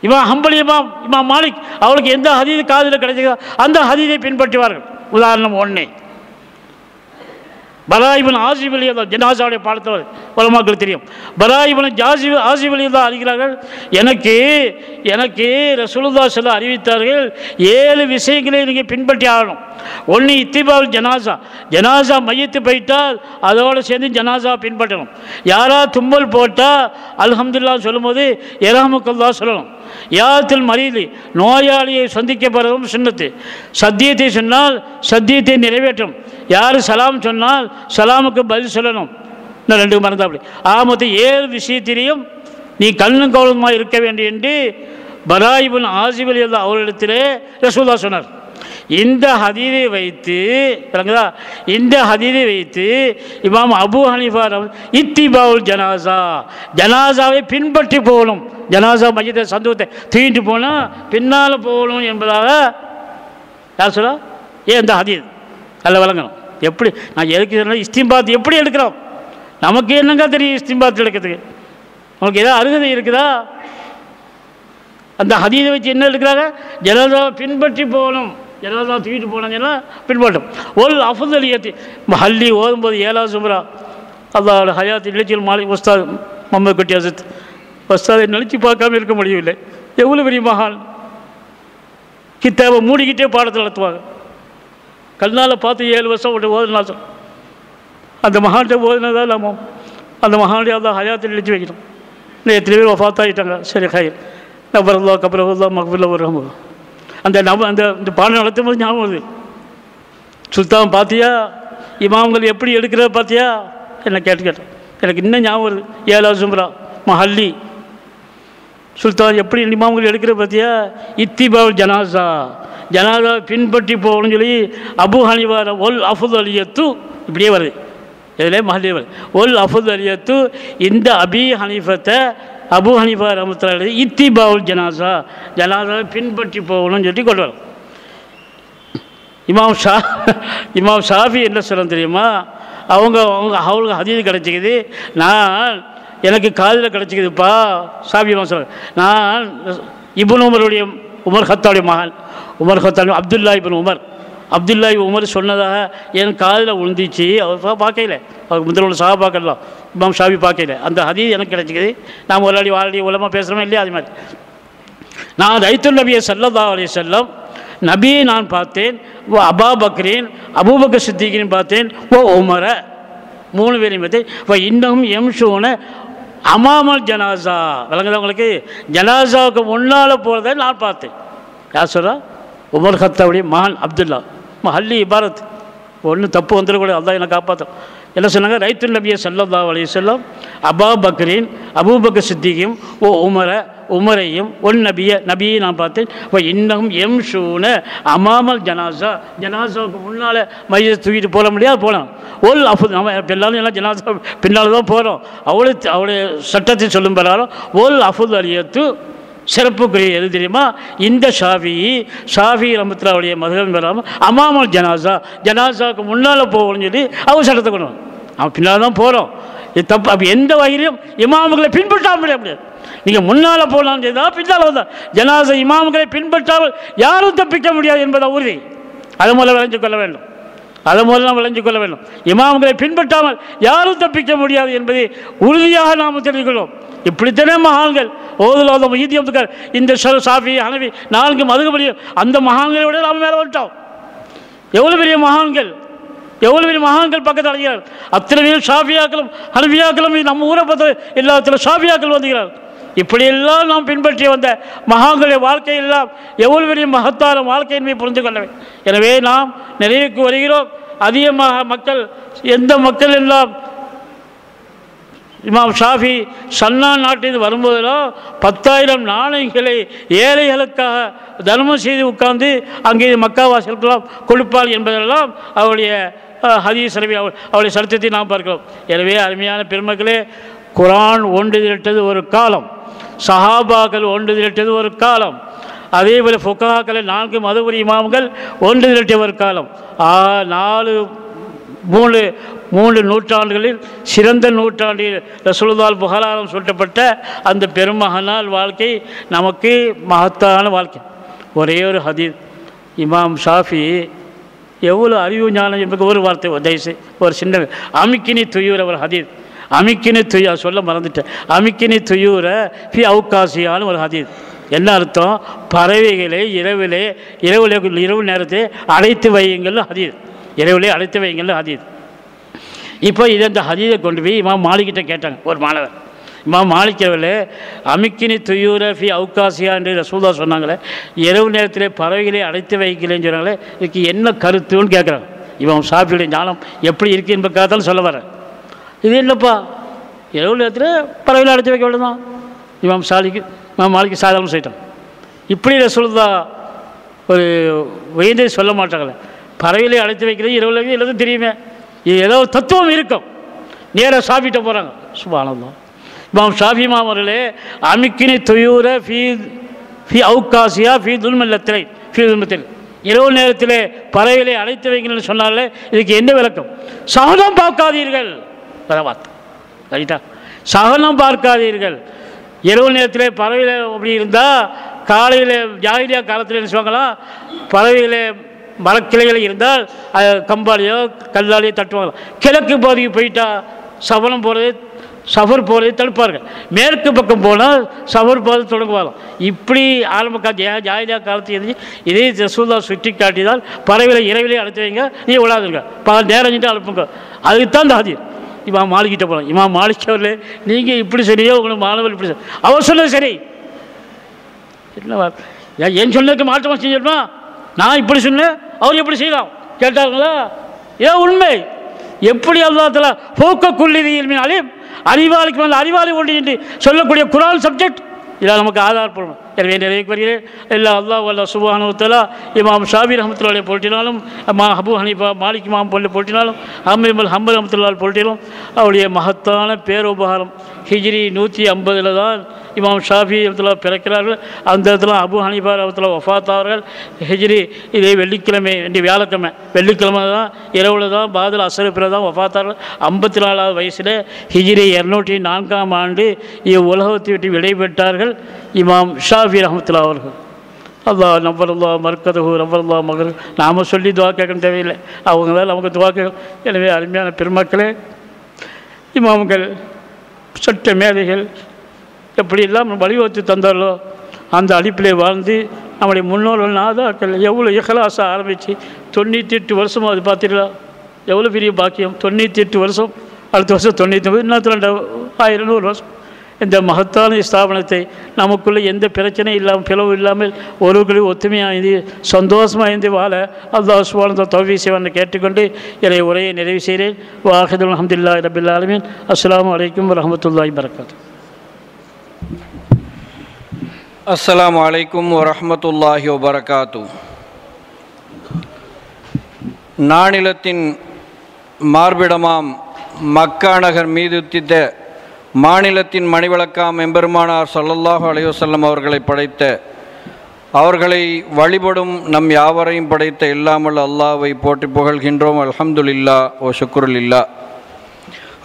இமாம் ஹம்பலி இமாம் மாலிக் அவருக்கு எந்த ஹதீது காதில் கிடைச்சதோ அந்த ஹதீதை பின்பற்றுவார்கள். உதாரணம் 1 பரா இப்னு ஆசிப் ரலியல்லாஹு ஜனாசாவுடைய பாடத்தில் உலமாக்களுக்கு தெரியும். பரா இப்னு ஆசிப் ரலியல்லாஹு அறிகிறார்கள், எனக்கு ரசூலுல்லாஹி ஸல்லல்லாஹு அறிவித்தார்கள் 7 விஷயங்களை நீங்கள் பின்பற்றி ஆகணும். 1 இத்திபாவுல் ஜனாசா மையத்து போயிட்டால் அதோடு சேர்ந்து ஜனாசா பின்பற்றணும். யாரா தும்மல் போட்டால் அல்ஹம்துலில்லாஹ் சொல்லும்போது இரஹமுக்கல்லாஹ் சொல்லணும். யாத்தில் மரீலி நோயாளியை சந்திக்கப்படுறதும் சுன்னத்து. சத்தியத்தை சொன்னால் சத்தியத்தை நிறைவேற்றும். யார் சலாம் சொன்னால் சலாமுக்கு பதில் சொல்லணும். இன்னும் 2 மறந்தாப்படி மொத்தம் 7 விஷயத்திலையும் நீ கண்ணும் கவனமாக இருக்க வேண்டும் என்று பரா இப்னு ஆசிப் ரலியல்லாஹு அவர்களிடத்திலே ரசூலுல்லாஹ் சொன்னார். இந்த ஹதீதை வைத்து இமாம் அபு ஹனீஃபா இத்திபாவுல் ஜனாசாவை பின்பற்றி போகணும். ஜனாசா மையத்தை சந்தோகத்தை தூக்கிட்டு போனால் பின்னால் போகணும் என்பதாக யார் சொல்ல? இந்த ஹதீஸ் அதில் வழங்கணும். எப்படி நான் எதுக்கு இஸ்திம்பாத் எப்படி எடுக்கிறோம்? நமக்கு என்னங்க தெரியும் இஸ்திம்பாத் எடுக்கிறதுக்கு? நமக்கு ஏதாவது அருகதை இருக்குதா? அந்த ஹதீதை வச்சு என்ன எடுக்கிறாங்க? ஜனாசாவை பின்பற்றி போகணும். ஜனாசா தூக்கிட்டு போனாங்கன்னா பின்பற்றும். அஃதலியத்தி மஹல்லி ஓதும்போது 7வது சுமரா அல்லாஹ் ஹயாத் இலச்சியல் மாலிக் உஸ்தாத் முகமது குட்டி அசத் உஸ்தாதை நினச்சி பார்க்காம இருக்க முடியவில்லை. எவ்வளோ பெரிய மகான்! கித்தாபை மூடிக்கிட்டே பாடத்தில் நடத்துவாங்க. கண்ணால் பார்த்து 7 வருஷம் ஓதுனா அந்த மகான்கிட்ட ஓதுனதான் நம்ம அந்த மகானுடைய அல்லாஹ் ஹயாத்தில் இழிச்சு வைக்கணும். இன்னும் எத்தனை பேர் வஃபாத்தாயிட்டாங்க. சரி ஹயர் நபரல்லா கபரல்லா மகபில்லா ஒரு அந்த இந்த பாடம் நடத்தும் போது ஞாபகம் வருது. சுல்தான் பார்த்தியா இமாம்கள் எப்படி எடுக்கிறத பார்த்தியா என்ன கேட்டேன். எனக்கு இன்னும் ஞாபகம் வருது. 7வது சும்ரா மஹல்லி சுல்தான் எப்படி இமாம்கள் எடுக்கிற பார்த்தியா? இத்திபாவுல் ஜனாசா பின்பற்றி போகணும்னு சொல்லி அபு ஹனீஃபா அஃதலியத்து இப்படியே வருது. இதிலே மஹல்லி வருது. அஃதலியத்து இந்த அபு ஹனீஃபா ரஹ்மத்துல்லாஹி இத்திபாவுல் ஜனாசாவை பின்பற்றி போகணும்னு சொல்லி கொண்டு வரோம். இமாம் ஷாஃபி என்ன சொல்ல தெரியுமா? அவங்களுக்கு ஹதீஸ் கிடைச்சிக்குது. எனக்கு காதில் கிடைச்சிக்குதுப்பா. ஷாஃபி இமாம் சொல்ல நான் இப்னு உமர் ஹத்தாவுடைய மகன் அப்துல்லா இப்னு உமர் சொன்னதாக என் காதில் விழுந்துச்சு. அவர் பார்க்கல, அவருக்கு முதல்ல உள்ள பார்க்கலாம். இமாம் ஷாஃபி பார்க்கல. அந்த ஹதீஸ் எனக்கு கிடைச்சிக்குது. நாம் வாரடி உலமா பேசுகிறோமே இல்லையா? அது மாதிரி நான் ரைத்துல் நபியை ஸல்லல்லாஹு அலைஹி வஸல்லம் நபியை நான் பார்த்தேன். அபூபக்கர் சித்திகின் பார்த்தேன். உமர 3 பேரையும் பார்த்தேன். இன்னும் எம்ஷூன அமாமல் ஜனாசா விளங்குதா உங்களுக்கு? ஜனாசாவுக்கு முன்னால் போகிறத நான் பார்த்தேன். யார் சொல்கிறா? உமர் ஹத்தாவுடைய மகன் அப்துல்லா மஹல்லி இபாரத். ஒன்றும் தப்பு வந்துடக்கூடாது. அல்லாஹ் என்னை காப்பாற்றும். என்ன சொன்னாங்க? ரைத்துல் நபியை ஸல்லல்லாஹு அலைஹி வஸல்லம் அபூபக்கர் சித்திகையும் உமரையும் நபியை நான் பார்த்தேன். இன்னும் எம்ஷூன அமாமல் ஜனாசாவுக்கு முன்னால் மையத்தை தூக்கிட்டு போக முடியாது. போகலாம். நம்ம எல்லாரும் எல்லாம் ஜனாசா பின்னால் தான் போகிறோம். அவளுடைய சட்டத்தை சொல்லும் பிரகாரம் அஃதலியத்து சிறப்புக்குரிய எது தெரியுமா? இந்த ஷாஃபி ரஹ்மத்துல்லாஹி மதுஹப் வராமல் அமாமல் ஜனாசாவுக்கு முன்னால் போகணும்னு சொல்லி அவர் சட்டத்தை கொண்டு வரும். அவன் பின்னால் தான் போகிறோம். இது தப்பு. அப்போ எந்த வகையிலும் இமாம்களை பின்பற்றாமல் முடியாது. நீங்கள் முன்னால் போகலாம் செய்தால் பின்னால் வந்தால் ஜனாசா இமாம்களை பின்பற்றாமல் யாரும் தப்பிக்க முடியாது என்பதை உறுதி. அதை முதல்ல விளைஞ்சு கொள்ள வேண்டும். இமாம்களை பின்பற்றாமல் யாரும் தப்பிக்க முடியாது என்பதை உறுதியாக நாம் தெரிந்து கொள்வோம். இப்படித்தானே மகான்கள் ஓதுலாத மஹீதியத்துக்கார் இந்த ஷாஃபி ஹனஃபி 4 மதுகபடியும் அந்த மகான்களை விட நாம் மேலே வந்துட்டோம். எவ்வளோ பெரிய மகான்கள் பக்கத்தில் அடைகிறார். அத்தனை பேர் ஷாஃபியாக்களும் ஹனஃபியாக்களும் நம்ம ஊரை பார்த்து எல்லாத்திலும் ஷாஃபியாக்கள் வந்துகிறார். இப்படியெல்லாம் நாம் பின்பற்றி வந்த மகான்களுடைய வாழ்க்கையெல்லாம் எவ்வளவு பெரிய மகத்தான வாழ்க்கை என்பதை புரிந்து கொள்ளவே. எனவே நாம் நிறைவுக்கு வருகிறோம். அதிகமாக எந்த மக்கள் எல்லாம் இமாம் ஷாஃபி சன்னான் நாட்டில் வரும்போதெல்லாம் 10,000 நாணயங்களை ஏழைகளுக்காக தர்மம் செய்து உட்கார்ந்து அங்கே மக்காவாசிகளுக்கெல்லாம் கொடுப்பாள் என்பதெல்லாம் அவருடைய ஹதீஸ் நபி அவருடைய சரித்திரத்தை நாம் பார்க்கிறோம். எனவே அருமையான பெருமக்களே, குர்ஆன் ஒன்று திரட்டது ஒரு காலம், சஹாபாக்கள் ஒன்று திரட்டது ஒரு காலம், அதேபோல் ஃபுகஹாக்கள் 4 மதுபுரி இமாம்கள் ஒன்று திரட்டிய ஒரு காலம். மூன்று நூற்றாண்டுகளில் சிறந்த நூற்றாண்டில் ரசூலுல்லாஹ் புகழாரம் சொல்லப்பட்ட அந்த பெருமகனால் வாழ்க்கை நமக்கு மகத்தான வாழ்க்கை. ஒரே ஒரு ஹதீஸ், இமாம் ஷாஃபி எவ்வளோ அறிவு ஞானம் என்பது ஒரு வார்த்தை தயவுசு ஒரு சின்ன அமிக்கினி துயூர ஒரு ஹதீஸ், அமிக்கினி துயூ சொல்ல மறந்துட்டேன், அமிக்கினி துயூர ஃபி அவுகாசியான்னு ஒரு ஹதீஸ். என்ன அர்த்தம்? பறவைகளை இரவு நேரத்தை அழைத்து வையுங்கள் ஹதீஸ், இரவிலே அழைத்து வையுங்கள் ஹதீஸ். இப்போ இதை இந்த ஹதீஸை கொண்டு போய் இமாம் மாலிக்கிட்ட கேட்டாங்க ஒரு மாணவர். இமாம் மாலிக்கவில் அமிக்கினி துயூர ஃபி அவுகாசியா என்று ரசூலுல்லாஹ் சொன்னாங்களே, இரவு நேரத்தில் பறவைகளை அழைத்து வைக்கலன்னு சொன்னாங்களே, இதுக்கு என்ன கருத்துன்னு கேட்குறாங்க. இமாம் ஷாஃபியுடைய ஞானம் எப்படி இருக்குது என்பதுக்காகத்தான் சொல்ல வரேன். இது என்னப்பா, இரவு நேரத்தில் பறவைகளை அழைத்து வைக்க வேண்டியதான். இமாம் மாலிக்கு சாதாரணம் செய்யிட்டான். இப்படி ரசூலுல்லாஹ் ஒரு வயதை சொல்ல மாட்டாங்களே, பறவைகளை அழைத்து வைக்கிறது இரவு நேரத்தில் எல்லாத்தையும் தெரியுமே, இது ஏதோ தத்துவம் இருக்கும். நேராக ஷாஃபிட்ட போகிறாங்க. சுப்ஹானல்லாஹ். இமாம் ஷாஃபி இமாம் அவர்களே, அமிக்கினி துயூர ஃபி அவுகாசியா ஃபி துல்மத்தில், இரவு நேரத்தில் பறவைகளை அழைத்து வைக்கணும்னு சொன்னாலே இதுக்கு என்ன விளக்கம்? சகனம் பார்க்காதீர்கள், ரைட்டா? சகனம் பார்க்காதீர்கள். இரவு நேரத்தில் பறவைகள் அப்படி இருந்தால் காலையில் ஜாகிரியா காலத்தில் என்ன சொல்லுவாங்களா, பறவைகளை மரக்கிளைகள் இருந்தால் கம்பாலேயோ கல்லாலேயோ தட்டுவாங்க. கிழக்கு பகுதிக்கு போயிட்டா சஃபர் போகிறதை தடுப்பார்கள். மேற்கு பக்கம் போனால் சஃபர் போகிறது தொடங்குவாங்க. இப்படி ஆரம்ப ஜாகிரியா காலத்தில் இருந்து இதே ரசூலுல்லாஹ் சுட்டி காட்டினால் பறவைகளை இரவிலே அழைத்து வைங்க, நீ விடாதுங்க, நேரம் செஞ்சு அனுப்புங்க. அதுக்கு தான் இந்த ஹதீஸ். இமாம் மாலிக்கிட்ட போகலாம். இமாம் மாலிக் அவர்களே, நீங்கள் இப்படி சரியோ உங்களுக்கு மாணவர் இப்படி சரி, அவர் சொன்னது சரி என்ன ஏன் சொன்னதுக்கு மாற்றமாக செஞ்சிடணுமா? நான் இப்படி சொன்னேன், அவர் எப்படி செய்யலாம் கேட்டாங்களா? ஏன் உண்மை? எப்படி அல்லாஹ் தஆலா ஃபௌக குல்லி தி இல்மின் அலீம், அறிவாளிக்கு மேல் அறிவாளி உண்டு என்று சொல்லக்கூடிய குர்ஆன் சப்ஜெக்ட் இதான் நமக்கு ஆதாரப்படும். எனவே நிறைவேறி வருகிறேன். எல்லா அல்லாஹ் சுப்ஹானஹு வ தஆலா இமாம் ஷாஃபி ரஹ்மத்துல்லாஹி போட்டினாலும், அபூ ஹனீஃபா மாலிக் இமாம் போட்டினாலும், அஹ்மது ஹம்பல் ரஹ்மத்துல்லாஹி போட்டினாலும் அவருடைய மகத்தான பேரோபகாரம் ஹிஜ்ரி 150 தான் இமாம் ஷாஃபி ரஹ்மத்துல்லாஹி பிறக்கிறார்கள். அந்த இடத்துல அபூ ஹனீஃபா ரஹ்மத்துல்லாஹி வஃபாத் ஆவார்கள் ஹிஜ்ரி இதே வெள்ளிக்கிழமை, வெள்ளிக்கிழமை தான் இரவில் தான் பாதல் அஸ்ர் பிறகு தான் வஃபாத் ஆவார்கள். 54வது வயசில் ஹிஜ்ரி 204ஆம் ஆண்டு உலகத்தை விட்டு விடைபெற்றார்கள் இமாம் ஷாஃபி ரஹ்மத்துல்லாஹி அவர்கள். அல்லாஹ் நவ்வரல்லா மர்கதஹு நவ்வரல்லா மகர், நாம் சொல்லி துவா கேட்கணும் தேவையில்லை, அவங்க தான் நமக்கு துவா கேட்கணும். எனவே அருமையான பெருமக்களே, இமாம்கள் சட்ட மேதைகள் எப்படியெல்லாம் வழிவகுத்து தந்தார்களோ அந்த அடிப்பிலே வாழ்ந்து நம்முடைய முன்னோர்கள் நாதாக்கள் எவ்வளோ இஹ்லாஸாக ஆரம்பித்து 98 வருஷமாக அது பார்த்தீங்களா, எவ்வளோ பெரிய பாக்கியம். 98 வருஷம், அடுத்த வருஷம் 99, இன்னும் 200 வருஷம். இந்த மகத்தான ஸ்தாபனத்தை நமக்குள்ளே எந்த பிரச்சனையும் இல்லாமல் பிளவு இல்லாமல் ஒருவர்களும் ஒத்துமையாக இருந்து சந்தோஷமாக இருந்து வாழ அல்லாஹ் சுப்ஹானஹு வ தஆலா தௌஃபீக் செய்வான்னு கேட்டுக்கொண்டு என்னுடைய உரையை நிறைவு செய்கிறேன். வாஹிதுல் அல்ஹம்துலில்லாஹி ரப்பில் ஆலமீன். அஸ்ஸலாமு அலைக்கும் வரஹ்மத்துல்லாஹி வபரகாத்துஹு. அஸ்ஸலாமு அலைக்கும் வரஹ்மத்துல்லாஹி வபரகாத்துஹு. நானிலத்தின் மார்பிடமாம் மக்கா நகர் மீதுத்தித்த மாநிலத்தின் மணிவிளக்காம் எம்பெருமானார் ஸல்லல்லாஹு அலைஹி வஸல்லம் அவர்களை படைத்த, அவர்களை வழிபடும் நம் யாவரையும் படைத்த இல்லாமல் அல்லாஹ்வை போற்றி புகழ்கின்றோம். அல்ஹம்துலில்லாஹ் வ ஷுக்ருலில்லாஹ்.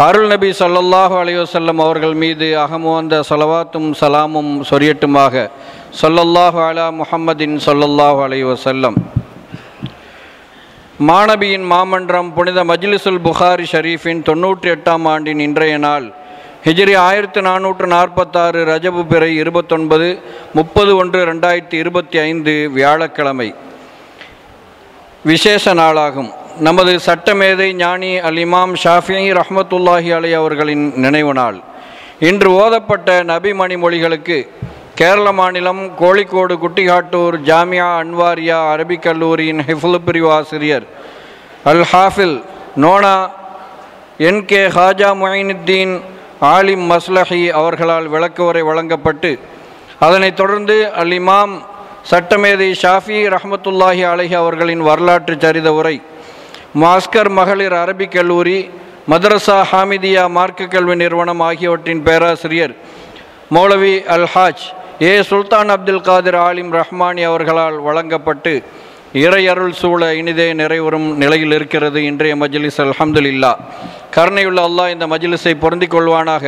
அருள் நபி ஸல்லல்லாஹு அலைஹி வஸல்லம் அவர்கள் மீது அகமோந்த ஸலவாத்தும் சலாமும் சொரியட்டுமாக. ஸல்லல்லாஹு அலா முஹம்மதின் ஸல்லல்லாஹு அலைஹி வஸல்லம். மாநபியின் மாமன்றம் புனித மஜ்லிஸுல் புகாரி ஷரீஃபின் 98ஆம் ஆண்டின் இன்றைய நாள் ஹிஜ்ரி 1446 ரஜபு பிறை 29 30/1/2025 வியாழக்கிழமை விசேஷ நாளாகும். நமது சட்டமேதை ஞானி அல் இமாம் ஷாஃபிஈ ரஹ்மத்துல்லாஹி அலைஹி அவர்களின் நினைவு நாள். இன்று ஓதப்பட்ட நபி மணிமொழிகளுக்கு கேரள மாநிலம் கோழிக்கோடு குட்டிகாட்டூர் ஜாமியா அன்வாரியா அரபிக் கல்லூரியின் ஹிஃபுல் பிரிவு ஆசிரியர் அல் ஹாஃபில் நோனா NK ஹாஜா முயினுத்தீன் ஆலிம் மஸ்லஹி அவர்களால் விளக்குவரை வழங்கப்பட்டு, அதனைத் தொடர்ந்து அல் இமாம் சட்டமேதை ஷாஃபி ரஹ்மத்துல்லாஹி அலைஹி அவர்களின் வரலாற்று சரித உரை மாஸ்கர் மகளிர் அரபிக் கல்லூரி, மதரசா ஹாமிதியா மார்க்க கல்வி நிறுவனம் ஆகியவற்றின் பேராசிரியர் மௌலவி அல்ஹாஜ் ஏ சுல்தான் அப்துல் காதிர் ஆலிம் ரஹ்மானி அவர்களால் வழங்கப்பட்டு இறையருள் சூழ இனிதே நிறைவரும் நிலையில் இருக்கிறது இன்றைய மஜ்லிஸ். அல்ஹம்துலில்லாஹ். கருணையுள்ள அல்லாஹ் இந்த மஜ்லிஸை பொருந்திக் கொள்வானாக.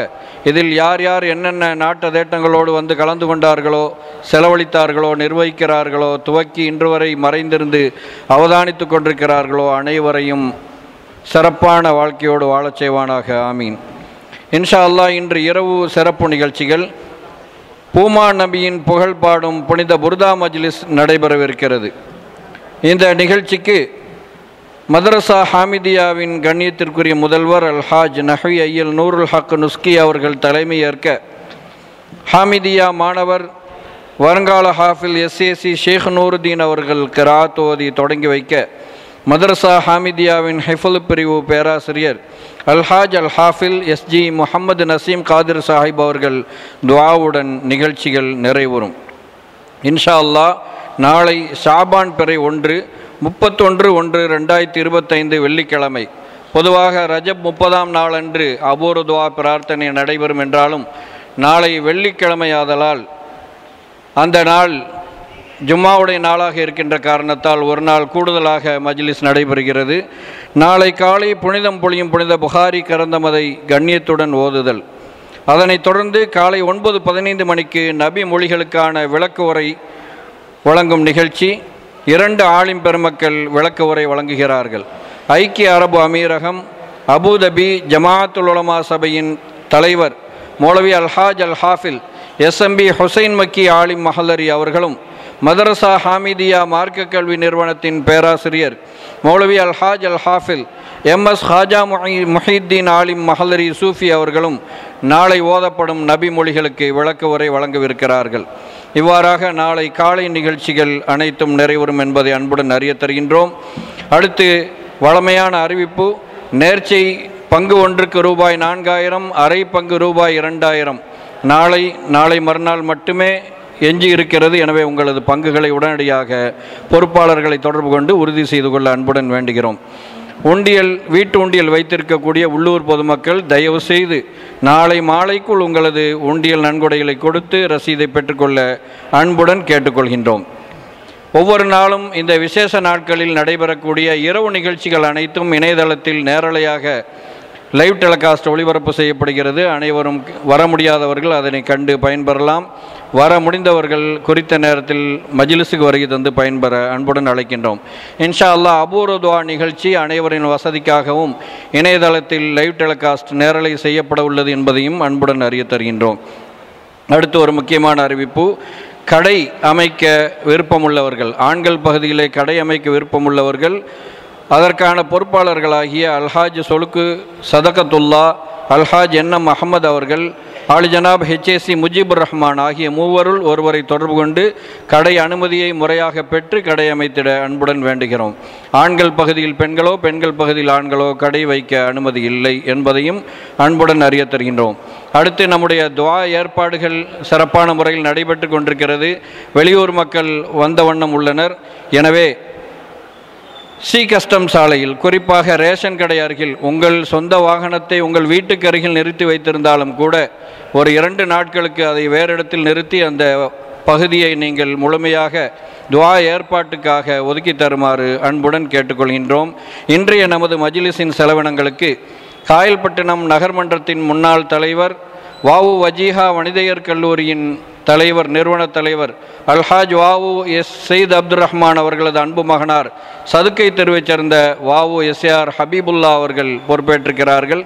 இதில் யார் யார் என்னென்ன நாட்டு தேட்டங்களோடு வந்து கலந்து கொண்டார்களோ, செலவழித்தார்களோ, நிர்வகிக்கிறார்களோ, துவக்கி இன்று வரை மறைந்திருந்து அவதானித்து கொண்டிருக்கிறார்களோ அனைவரையும் சிறப்பான வாழ்க்கையோடு வாழச் செய்வானாக. ஆமீன். இன்ஷா அல்லாஹ் இன்று இரவு சிறப்பு நிகழ்ச்சிகள் பூமா நபியின் புகழ் பாடும் புனித புர்தா மஜ்லிஸ் நடைபெறவிருக்கிறது. இந்த நிகழ்ச்சிக்கு மதரசா ஹாமிதியாவின் கண்ணியத்திற்குரிய முதல்வர் அல்ஹாஜ் நஹ்வி ஐயல் நூருல் ஹக் நுஸ்கி அவர்கள் தலைமை ஏற்க, ஹாமிதியா மாணவர் வருங்கால ஹாஃபில் எஸ்ஏசி ஷேக் நூருதீன் அவர்கள் கிராத் ஓதி தொடங்கி வைக்க, மதரசா ஹாமிதியாவின் ஹிஃபுல் பிரிவு பேராசிரியர் அல்ஹாஜ் அல் ஹாஃபில் எஸ்ஜி முஹம்மது நசீம் காதிர் சாஹிப் அவர்கள் துஆவுடன் நிகழ்ச்சிகள் நிறைவுறும். இன்ஷா அல்லாஹ் நாளை ஷாபான் பிறை 31/1/2025 வெள்ளிக்கிழமை, பொதுவாக ரஜப் 30ஆம் நாளன்று அபூர்வ துஆ பிரார்த்தனை நடைபெறும் என்றாலும் நாளை வெள்ளிக்கிழமை ஆதலால் அந்த நாள் ஜும்மாவுடைய நாளாக இருக்கின்ற காரணத்தால் ஒரு நாள் கூடுதலாக மஜ்லிஸ் நடைபெறுகிறது. நாளை காலை புனிதம் பொழியும் புனித புகாரி கரந்தமதை கண்ணியத்துடன் ஓதுதல், அதனைத் தொடர்ந்து காலை 9:15 மணிக்கு நபி மொழிகளுக்கான விளக்கு உரை வழங்கும் நிகழ்ச்சி. 2 ஆலிம் பெருமக்கள் விளக்கு உரை வழங்குகிறார்கள். ஐக்கிய அரபு அமீரகம் அபுதபி ஜமாஅத்துல் உலமா சபையின் தலைவர் மௌலவி அல்ஹாஜ் அல் ஹாஃபில் எஸ்எம்பி ஹுசைன் மக்கி ஆலிம் மஹல்லரி அவர்களும், மதரசா ஹாமிதியா மார்க்க கல்வி நிறுவனத்தின் பேராசிரியர் மௌலவி அல்ஹாஜ் அல் ஹாஃபில் எம்எஸ் ஹாஜா முஹித்தீன் ஆலிம் மஹல்லரி சூஃபி அவர்களும் நாளை ஓதப்படும் நபி மொழிகளுக்கு விளக்கு உரை வழங்கவிருக்கிறார்கள். இவ்வாறாக நாளை காலை நிகழ்ச்சிகள் அனைத்தும் நிறைவரும் என்பதை அன்புடன் அறிய தருகின்றோம். அடுத்து வழமையான அறிவிப்பு. நேர்ச்சை பங்கு ஒன்றுக்கு ரூபாய் 4000, அரை பங்கு ரூபாய் 2000 நாளை மறுநாள் மட்டுமே எஞ்சி இருக்கிறது. எனவே உங்களது பங்குகளை உடனடியாக பொறுப்பாளர்களை தொடர்பு கொண்டு உறுதி செய்து கொள்ள அன்புடன் வேண்டுகிறோம். வீட்டு உண்டியல் வைத்திருக்கக்கூடிய உள்ளூர் பொதுமக்கள் தயவு செய்து நாளை மாலைக்குள் உங்களது உண்டியல் நன்கொடைகளை கொடுத்து ரசீதை பெற்றுக்கொள்ள அன்புடன் கேட்டுக்கொள்கின்றோம். ஒவ்வொரு நாளும் இந்த விசேஷ நாட்களில் நடைபெறக்கூடிய இரவு நிகழ்ச்சிகள் அனைத்தும் இணையதளத்தில் நேரலையாக லைவ் டெலிகாஸ்ட் ஒளிபரப்பு செய்யப்படுகிறது. அனைவரும் வர முடியாதவர்கள் அதனை கண்டு பயன்பெறலாம். வர முடிந்தவர்கள் குறித்த நேரத்தில் மஜ்லிஸுக்கு வருகை தந்து பயன்பெற அன்புடன் அழைக்கின்றோம். இன்ஷா அல்லாஹ் அபூர்வ துஆ நிகழ்ச்சி அனைவரின் வசதிக்காகவும் இணையதளத்தில் லைவ் டெலிகாஸ்ட் நேரலை செய்யப்பட உள்ளது என்பதையும் அன்புடன் அறிய தருகின்றோம். அடுத்து ஒரு முக்கியமான அறிவிப்பு. கடை அமைக்க விருப்பமுள்ளவர்கள், ஆண்கள் பகுதியிலே கடை அமைக்க விருப்பமுள்ளவர்கள், அதற்கான பொறுப்பாளர்களாகிய அல்ஹாஜ் சொலுக்கு சதகத்துல்லா, அல்ஹாஜ் என்எம் அஹமது அவர்கள், ஆலிஜனாப் ஹெச்ஏசி முஜிபுர் ரஹ்மான் ஆகிய மூவருள் ஒருவரை தொடர்பு கொண்டு கடை அனுமதியை முறையாக பெற்று கடை அமைத்திட அன்புடன் வேண்டுகிறோம். ஆண்கள் பகுதியில் பெண்களோ, பெண்கள் பகுதியில் ஆண்களோ கடை வைக்க அனுமதி இல்லை என்பதையும் அன்புடன் அறிய தருகின்றோம். அடுத்து நம்முடைய துஆ ஏற்பாடுகள் சிறப்பான முறையில் நடைபெற்று கொண்டிருக்கிறது. வெளியூர் மக்கள் வந்த வண்ணம் உள்ளனர். எனவே சி கஸ்டம் சாலையில், குறிப்பாக ரேஷன் கடை அருகில் உங்கள் சொந்த வாகனத்தை உங்கள் வீட்டுக்கு அருகில் நிறுத்தி வைத்திருந்தாலும் கூட ஒரு 2 நாட்களுக்கு அதை வேறு இடத்தில் நிறுத்தி அந்த பகுதியை நீங்கள் முழுமையாக துஆ ஏற்பாட்டுக்காக ஒதுக்கி தருமாறு அன்புடன் கேட்டுக்கொள்கின்றோம். இன்றைய நமது மஜ்லிஸின் செலவினங்களுக்கு காயல்பட்டினம் நகர்மன்றத்தின் முன்னாள் தலைவர், வாவு வஜீஹா வனிதையர் கல்லூரியின் தலைவர், நிறுவன தலைவர் அல்ஹாஜ் வாவு எஸ் சயீத் அப்துல் ரஹ்மான் அவர்களது அன்பு மகனார் சதுக்கை தெருவைச் சேர்ந்த வாவு எஸ்ஆர் ஹபீபுல்லா அவர்கள் பொறுப்பேற்றிருக்கிறார்கள்.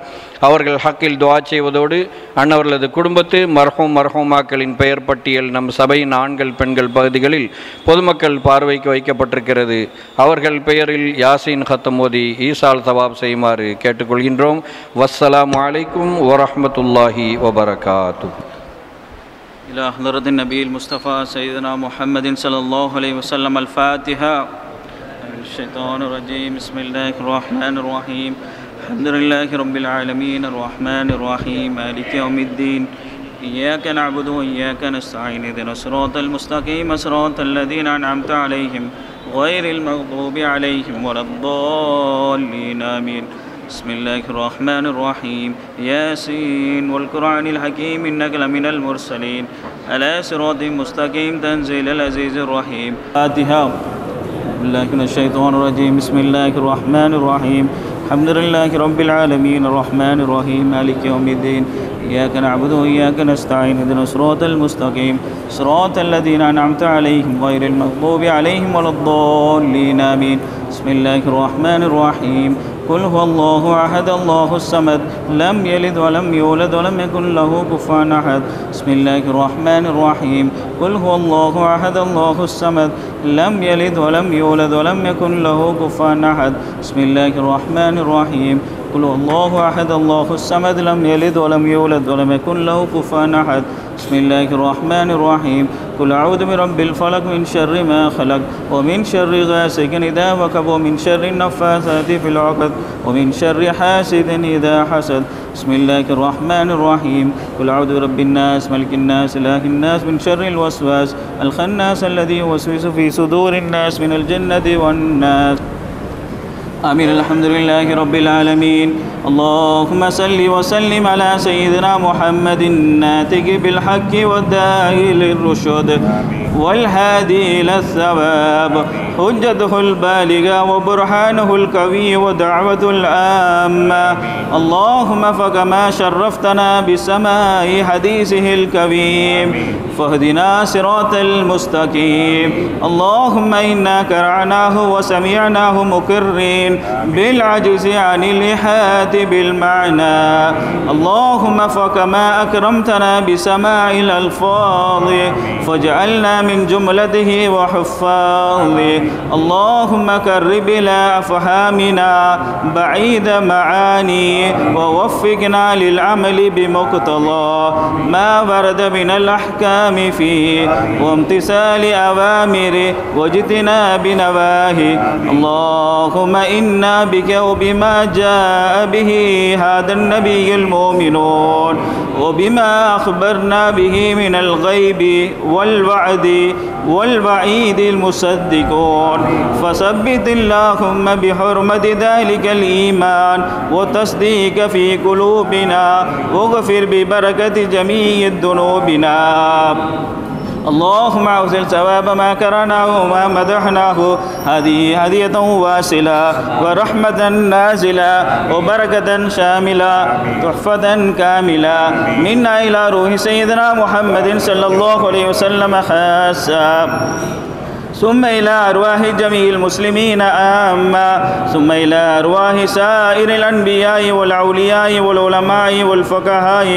அவர்கள் ஹக்கில் துஆ செய்வதோடு அன்னவர்களது குடும்பத்து மர்ஹூமாக்களின் பெயர் பட்டியல் நம் சபையின் ஆண்கள் பெண்கள் பகுதிகளில் பொதுமக்கள் பார்வைக்கு வைக்கப்பட்டிருக்கிறது. அவர்கள் பெயரில் யாசீன் ஹத்தம் ஓதி ஈசால் சவாப் செய்யுமாறு கேட்டுக்கொள்கின்றோம். வஸ்ஸலாமு அலைக்கும் வரஹ்மத்துல்லாஹி வபரகாத்து. إلى حضرة النبي المصطفى سيدنا محمد صلى الله عليه وسلم. الفاتحة. الشيطان الرجيم. بسم الله الرحمن الرحيم. الحمد لله رب العالمين الرحمن الرحيم مالك يوم الدين. إياك نعبد وإياك نستعين اهدنا الصراط المستقيم صراط الذين أنعمت عليهم غير المغضوب عليهم ولا الضالين آمين. بسم الله الرحمن الرحيم. ياسين والقرآن الحكيم إنك لمن المرسلين على صراط مستقيم تنزيل العزيز الرحيم. فاتحة. بالله من الشيطان الرجيم. بسم الله الرحمن الرحيم. الحمد لله رب العالمين الرحمن الرحيم مالك يوم الدين إياك نعبد وإياك نستعين اهدنا الصراط المستقيم صراط الذين أنعمت عليهم غير المغضوب عليهم ولا الضالين آمين. بسم الله الرحمن الرحيم. قل هو الله أحد الله الصمد لم يلد ولم يولد ولم يكن له كفوا أحد. بسم الله الرحمن الرحيم. قل هو الله أحد الله الصمد لم يلد ولم يولد ولم يكن له كفوا أحد. بسم الله الرحمن الرحيم. قل هو الله أحد الله الصمد لم يلد ولم يولد ولم يكن له كفوا أحد. بسم الله الرحمن الرحيم. قل أعوذ برب الفلق من شر ما خلق ومن شر غاسق إذا وقب ومن شر النفاثات في العقد ومن شر حاسد إذا حسد. بسم الله الرحمن الرحيم. قل أعوذ برب الناس ملك الناس إله الناس من شر الوسواس الخناس الذي يوسوس في صدور الناس من الجنة والناس. آمين. الحمد لله رب العالمين. اللهم صل وسلم على سيدنا محمد الناطق بالحق والداعي للرشد والهادي إلى الثواب حجته البالغة وبرهانه القوي ودعوة العامة. اللهم فكما شرفتنا بسماع حديثه الكريم فاهدنا صراط المستقيم. اللهم إنا قرأناه وسمعناه مقرين بالعجز عن الإحاطة بالمعنى. اللهم فكما أكرمتنا بسماع الألفاظ فاجعلنا من جملته وحفاظه. اللهم قرب إلى أفهامنا بعيد معاني ووفقنا للعمل بمقتضى ما ورد من الأحكام فيه وامتثال أوامره واجتناب نواهيه. اللهم إنا بك وبما جاء به هذا النبي المؤمنون وبما أخبرنا به من الغيب والوعد والوعيد المصدقون فثبت اللهم بحرمة ذلك الإيمان وتصديق في قلوبنا واغفر ببركة جميع ذنوبنا. اللهم أوزل ثواب ما كرهناه وما مدحناه هذه هدية واصلة ورحمة نازلة وبركة شاملة تحفة كاملة منا إلى روح سيدنا محمد صلى الله عليه وسلم خاصة ثم إلى أرواح جميع المسلمين عامة ثم إلى أرواح سائر الأنبياء والأولياء والعلماء والفقهاء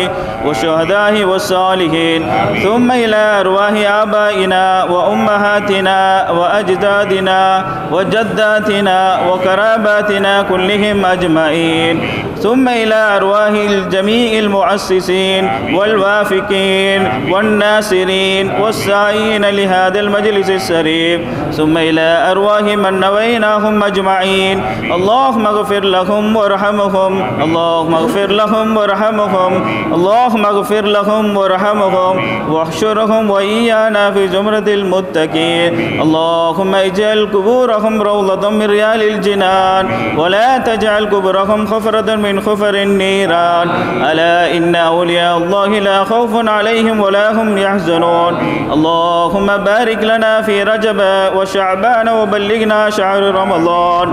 والشهداء والصالحين ثم إلى أرواح آبائنا وأمهاتنا وأجدادنا وجداتنا وقراباتنا كلهم أجمعين ثم إلى أرواح الجميع المؤسسين والوافقين والناصرين والسائين لهذا المجلس الشريف ثم إلى أرواح من نويناهم أجمعين. اللهم اغفر لهم وارحمهم. اللهم اغفر لهم وارحمهم. اللهم اغفر لهم وارحمهم واحشرهم وإيانا في زمرة المتقين. اللهم اجعل قبورهم روضة من رياض الجنان ولا تجعل قبورهم حفرة من حفر النيران. ألا إن أولياء الله لا خوف عليهم ولا هم يحزنون. اللهم بارك لنا في رجب وشعبان وبلغنا شهر رمضان.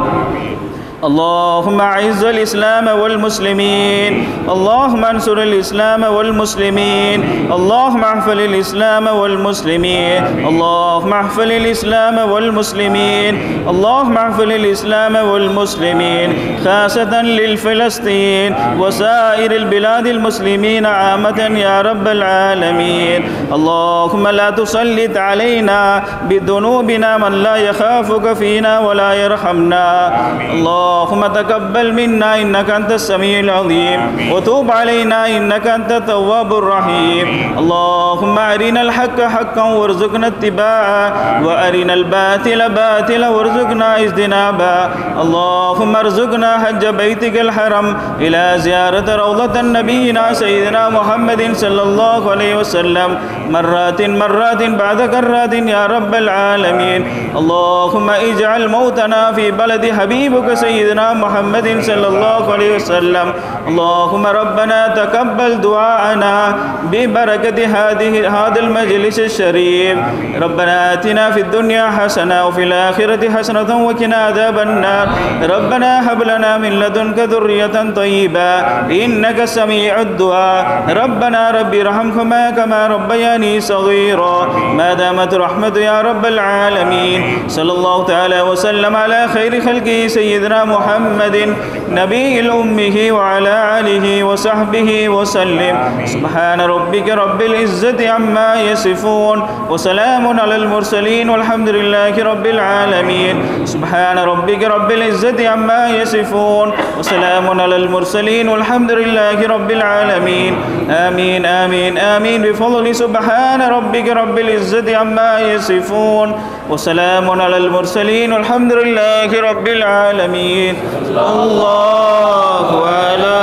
اللهم أعز الإسلام والمسلمين. اللهم انصر الإسلام والمسلمين. اللهم احفظ الإسلام والمسلمين. اللهم احفظ الإسلام والمسلمين. اللهم احفظ الإسلام والمسلمين خاصة للفلسطين وسائر البلاد المسلمين عامة يا رب العالمين. اللهم لا تسلط علينا بذنوبنا من لا يخافك فينا ولا يرحمنا. اللهم تقبل منا إنك أنت السميع العليم وتوب علينا إنك أنت التواب الرحيم. اللهم أرنا الحق حقا وارزقنا اتباعه وأرنا الباطل باطلا وارزقنا اجتنابه. اللهم ارزقنا حج بيتك الحرم إلى زيارة روضة نبينا سيدنا محمد صلى الله عليه وسلم مرات بعد كرات يا رب العالمين. اللهم اجعل موتنا في بلد حبيبك سيدنا محمد صلى الله عليه وسلم. اللهم ربنا تقبل دعاءنا ببركة هذا المجلس الشريف. ربنا آتنا في الدنيا حسنة وفي الآخرة حسنة وقنا عذاب النار. ربنا هب لنا من لدنك ذرية طيبة إنك سميع الدعاء. ربنا ربي ارحمهما كما ربياني صغيرا ما دامت رحمة يا رب العالمين. صلى الله تعالى وسلم على خير خلقه سيدنا محمد نبي الأمه وعلى آله وصحبه وسلم. سبحان ربك رب العزة عما يصفون وسلام على المرسلين والحمد لله رب العالمين. سبحان ربك رب العزة عما يصفون وسلام على المرسلين والحمد لله رب العالمين. آمين آمين آمين بفضل سبحان ربك رب العزة عما يصفون وسلام على المرسلين والحمد لله رب العالمين. الله على